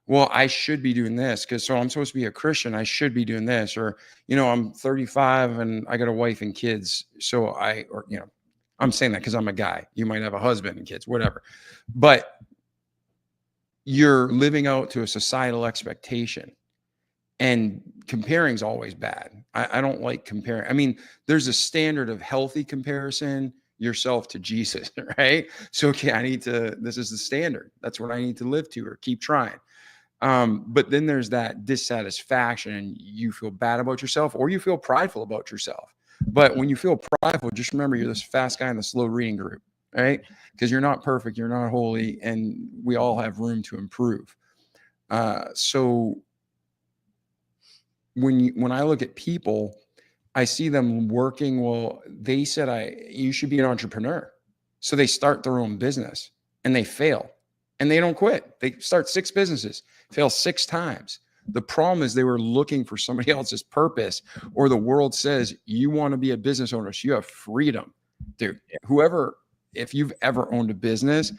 Speaker 5: well, I should be doing this so I'm supposed to be a Christian. I should be doing this, or, I'm 35 and I got a wife and kids. So I'm saying that because I'm a guy. You might have a husband and kids, whatever, but you're living out to a societal expectation, and comparing is always bad. I don't like comparing. I mean, there's a standard of healthy comparison yourself to Jesus, right? So, okay, this is the standard. That's what I need to live to or keep trying. But then there's that dissatisfaction and you feel bad about yourself or you feel prideful about yourself. But when you feel prideful, just remember you're this fast guy in the slow reading group, right? Because you're not perfect, you're not holy, and we all have room to improve. So when I look at people, I see them working. Well, they said you should be an entrepreneur. So they start their own business and they fail and they don't quit. They start 6 businesses, fail 6 times. The problem is they were looking for somebody else's purpose, or the world says you want to be a business owner, so you have freedom. Dude, if you've ever owned a business,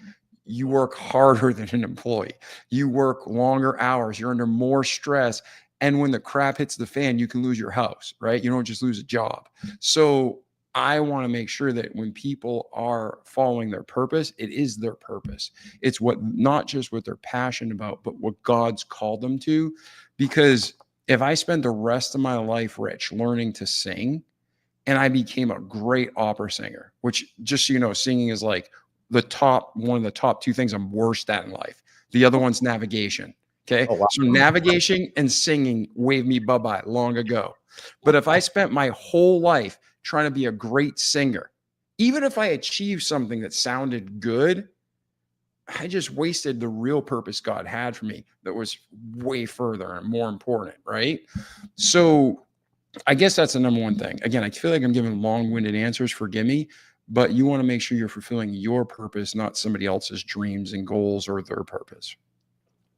Speaker 5: you work harder than an employee. You work longer hours. You're under more stress. And when the crap hits the fan, you can lose your house, right? You don't just lose a job. So I want to make sure that when people are following their purpose, it is their purpose. It's not just what they're passionate about, but what God's called them to. Because if I spend the rest of my life, Rich, learning to sing, and I became a great opera singer, which, just so you know, singing is like one of the top two things I'm worst at in life. The other one's navigation. Okay.
Speaker 4: Oh, wow.
Speaker 5: So navigation and singing waved me bye-bye long ago. But if I spent my whole life trying to be a great singer, even if I achieved something that sounded good, I just wasted the real purpose God had for me that was way further and more important, right? So I guess that's the number one thing. Again, I feel like I'm giving long-winded answers, forgive me, but you want to make sure you're fulfilling your purpose, not somebody else's dreams and goals or their purpose.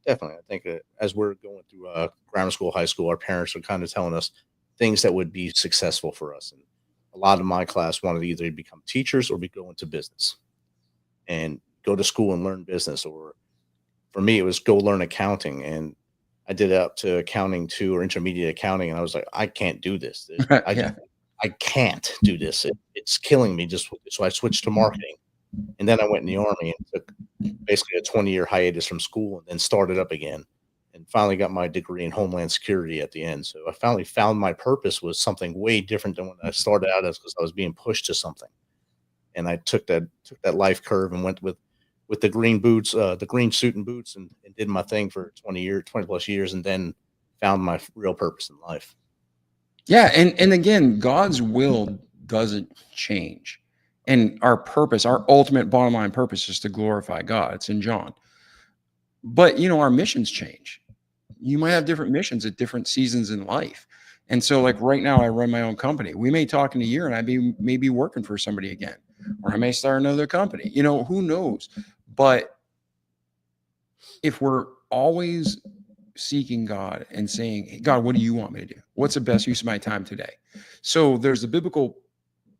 Speaker 4: Definitely. I think as we're going through grammar school, high school, our parents are kind of telling us things that would be successful for us. And a lot of my class wanted to either become teachers or go into business and go to school and learn business. Or for me, it was go learn accounting. And I did up to accounting 2 or intermediate accounting. And I was like, I can't do this.
Speaker 5: Yeah.
Speaker 4: I can't do this. It's killing me. So I switched to marketing. And then I went in the Army and took basically a 20-year hiatus from school and then started up again and finally got my degree in Homeland Security at the end. So I finally found my purpose was something way different than when I started out as, because I was being pushed to something. And I took that life curve and went with the green boots, the green suit and boots, and did my thing for 20 plus years, and then found my real purpose in life.
Speaker 5: Yeah. And again, God's will doesn't change. And our purpose, our ultimate bottom line purpose is to glorify God. It's in John. But, our missions change. You might have different missions at different seasons in life. And so, like right now, I run my own company. We may talk in a year and I may be working for somebody again, or I may start another company. Who knows? But if we're always seeking God and saying, hey, God, what do you want me to do? What's the best use of my time today? So there's the biblical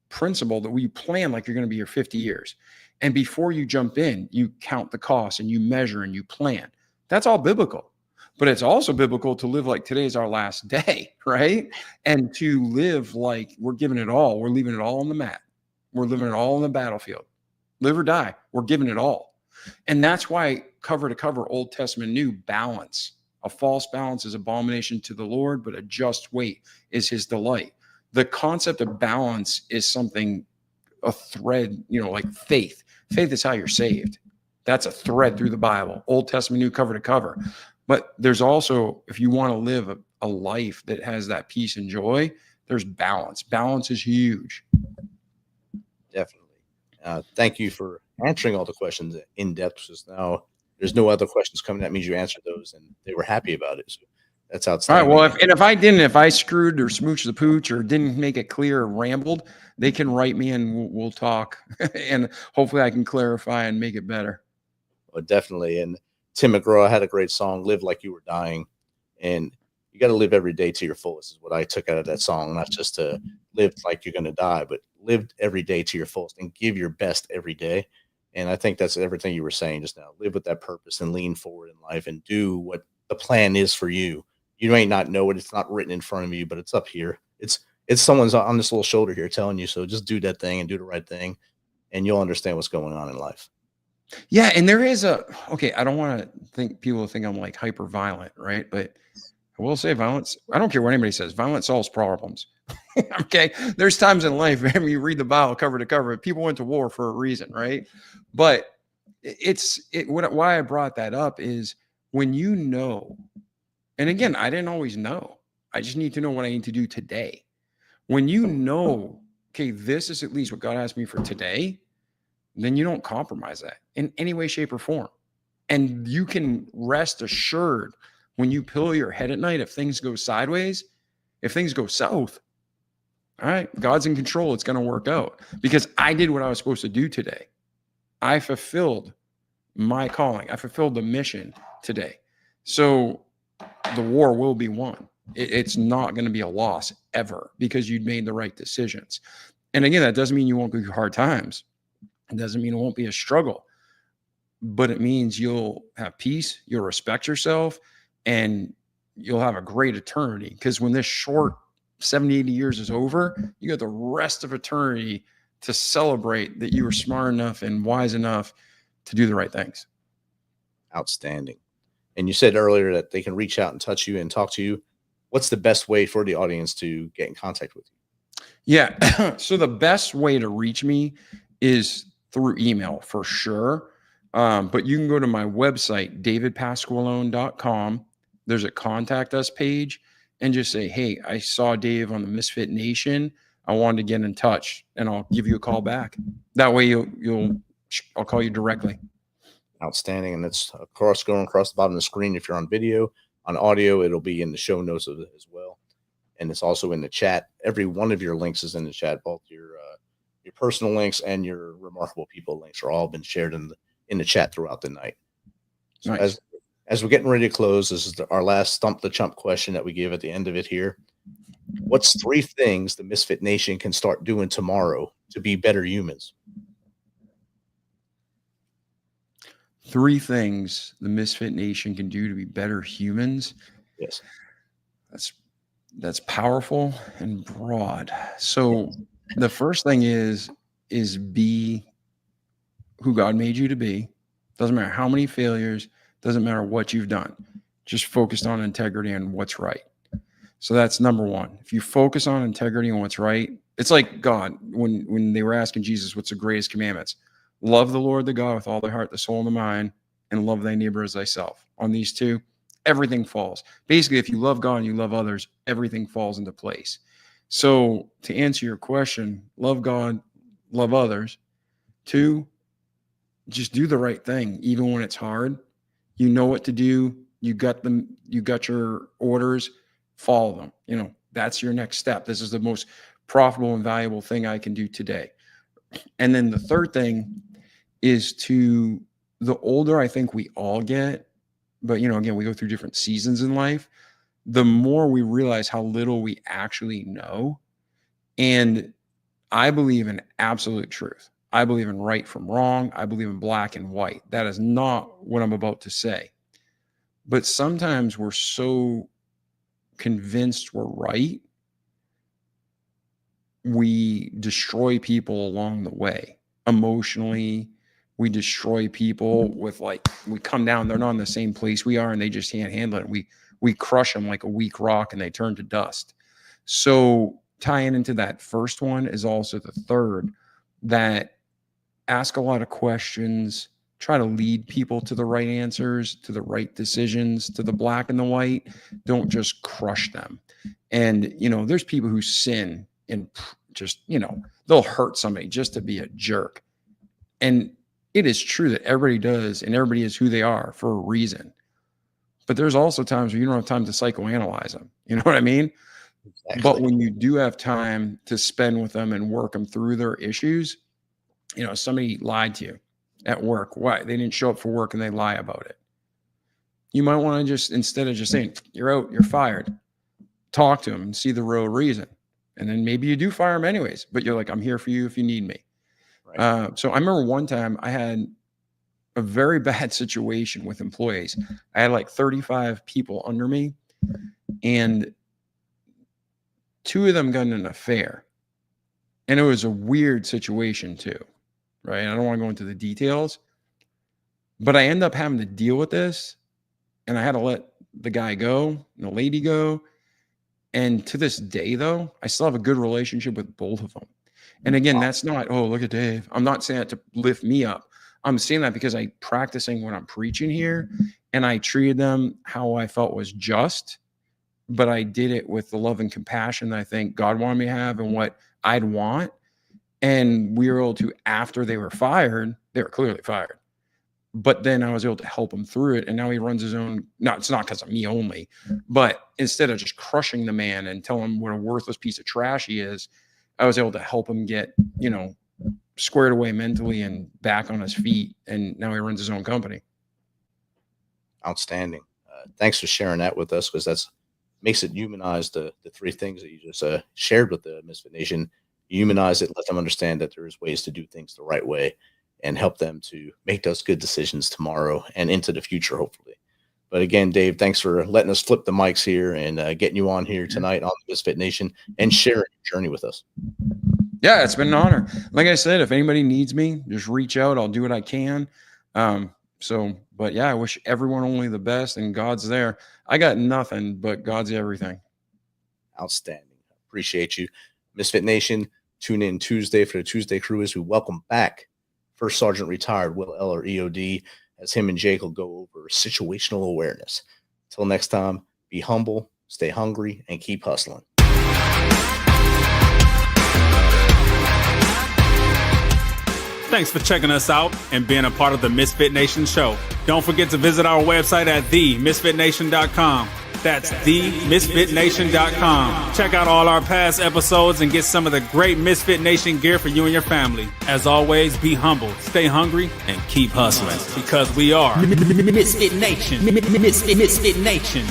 Speaker 5: principle that we plan like you're going to be here 50 years. And before you jump in, you count the costs and you measure and you plan. That's all biblical. But it's also biblical to live like today's our last day, right? And to live like we're giving it all. We're leaving it all on the mat. We're living it all on the battlefield. Live or die, we're giving it all. And that's why cover to cover, Old Testament, New, balance. A false balance is abomination to the Lord, but a just weight is his delight. The concept of balance is something, a thread, like faith. Faith is how you're saved. That's a thread through the Bible, Old Testament, New, cover to cover. But there's also, if you want to live a life that has that peace and joy, there's balance. Balance is huge.
Speaker 4: Definitely. Thank you for answering all the questions in depth. Just now, there's no other questions coming. That means you answered those, and they were happy about it. So that's outstanding.
Speaker 5: All right. Well, if I screwed or smooched the pooch or didn't make it clear or rambled, they can write me and we'll talk, and hopefully I can clarify and make it better.
Speaker 4: Well, definitely. And Tim McGraw had a great song, "Live Like You Were Dying," and you got to live every day to your fullest. Is what I took out of that song. Not just to live like you're going to die, but live every day to your fullest and give your best every day. And I think that's everything you were saying just now. Live with that purpose and lean forward in life and do what the plan is for you. You may not know it. It's not written in front of you, but it's up here. It's someone's on this little shoulder here telling you. So just do that thing and do the right thing, and you'll understand what's going on in life.
Speaker 5: Yeah. And there is I don't want to think people think I'm like hyper violent, right? But I will say violence, I don't care what anybody says, violence solves problems. Okay. There's times in life, when you read the Bible cover to cover, people went to war for a reason, right? But why I brought that up is when and again, I didn't always know. I just need to know what I need to do today. When you know, okay, this is at least what God asked me for today, then you don't compromise that in any way, shape, or form. And you can rest assured when you pillow your head at night, if things go sideways, if things go south, all right, God's in control. It's going to work out because I did what I was supposed to do today. I fulfilled my calling. I fulfilled the mission today. So the war will be won. It's not going to be a loss ever because you made the right decisions. And again, that doesn't mean you won't go through hard times. It doesn't mean it won't be a struggle, but it means you'll have peace, you'll respect yourself, and you'll have a great eternity. Because when this short 70, 80 years is over, you got the rest of eternity to celebrate that you were smart enough and wise enough to do the right things.
Speaker 4: Outstanding. And you said earlier that they can reach out and touch you and talk to you. What's the best way for the audience to get in contact with you?
Speaker 5: Yeah. So the best way to reach me is through email for sure. But you can go to my website, davidpasqualone.com. There's a contact us page and just say, hey, I saw Dave on the Misfit Nation. I wanted to get in touch, and I'll give you a call back. That way I'll call you directly.
Speaker 4: Outstanding. And it's going across the bottom of the screen. If you're on video, on audio, it'll be in the show notes of it as well. And it's also in the chat. Every one of your links is in the chat. Both your personal links and your Remarkable People links are all been shared in the chat throughout the night. So
Speaker 5: Nice.
Speaker 4: as we're getting ready to close, this is our last Stump the Chump question that we give at the end of it here. What's 3 things the Misfit Nation can start doing tomorrow to be better humans?
Speaker 5: 3 things the Misfit Nation can do to be better humans.
Speaker 4: Yes.
Speaker 5: That's powerful and broad. So the first thing is be who God made you to be. Doesn't matter how many failures, doesn't matter what you've done. Just focused on integrity and what's right. So that's number 1. If you focus on integrity and what's right, it's like God, when they were asking Jesus, what's the greatest commandments? Love the Lord, the God, with all thy heart, the soul, and the mind, and love thy neighbor as thyself. On these 2, everything falls. Basically, if you love God and you love others, everything falls into place. So to answer your question, love God, love others. 2, just do the right thing, even when it's hard. You know what to do. You got your orders, follow them. That's your next step. This is the most profitable and valuable thing I can do today. And then the third thing is the older I think we all get, but again, we go through different seasons in life, the more we realize how little we actually know. And I believe in absolute truth. I believe in right from wrong. I believe in black and white. That is not what I'm about to say. But sometimes we're so convinced we're right, we destroy people along the way. Emotionally, we destroy people with we come down, they're not in the same place we are, and they just can't handle it. We crush them like a weak rock and they turn to dust. So tying into that first one is also the third, that ask a lot of questions, try to lead people to the right answers, to the right decisions, to the black and the white. Don't just crush them. And, there's people who sin and just, they'll hurt somebody just to be a jerk. And it is true that everybody does, and everybody is who they are for a reason. But there's also times where you don't have time to psychoanalyze them. You know what I mean? Exactly. But when you do have time to spend with them and work them through their issues, somebody lied to you at work. Why? They didn't show up for work and they lie about it. You might want to just, instead of just saying, you're out, you're fired, talk to them and see the real reason. And then maybe you do fire them anyways, but you're like, I'm here for you if you need me. Right. So I remember one time I had a very bad situation with employees. I had 35 people under me, and 2 of them got in an affair. And it was a weird situation too, right? I don't want to go into the details, but I ended up having to deal with this, and I had to let the guy go and the lady go. And to this day, though, I still have a good relationship with both of them. And again, that's not, oh, look at Dave. I'm not saying that to lift me up. I'm saying that because I'm practicing what I'm preaching here, and I treated them how I felt was just, but I did it with the love and compassion that I think God wanted me to have and what I'd want. And we were able to, after they were fired, they were clearly fired, but then I was able to help him through it. And now he runs his own, no, it's not because of me only, but instead of just crushing the man and telling him what a worthless piece of trash he is, I was able to help him get, squared away mentally and back on his feet. And now he runs his own company.
Speaker 4: Outstanding. Thanks for sharing that with us, because that's makes it humanize the 3 things that you just shared with the Misfit Nation. Humanize it, let them understand that there's ways to do things the right way, and help them to make those good decisions tomorrow and into the future, hopefully. But again, Dave, thanks for letting us flip the mics here and getting you on here tonight on the Misfit Nation and sharing your journey with us.
Speaker 5: Yeah, it's been an honor. Like I said, if anybody needs me, just reach out. I'll do what I can. But yeah, I wish everyone only the best, and God's there. I got nothing, but God's everything.
Speaker 4: Outstanding. Appreciate you. Misfit Nation, tune in Tuesday for the Tuesday Cruise. We welcome back First Sergeant Retired Will Eller, EOD, as him and Jake will go over situational awareness. Till next time, be humble, stay hungry, and keep hustling.
Speaker 2: Thanks for checking us out and being a part of the Misfit Nation show. Don't forget to visit our website at themisfitnation.com. That's themisfitnation.com. Check out all our past episodes and get some of the great Misfit Nation gear for you and your family. As always, be humble, stay hungry, and keep hustling because we are
Speaker 3: Misfit Nation. Misfit Nation.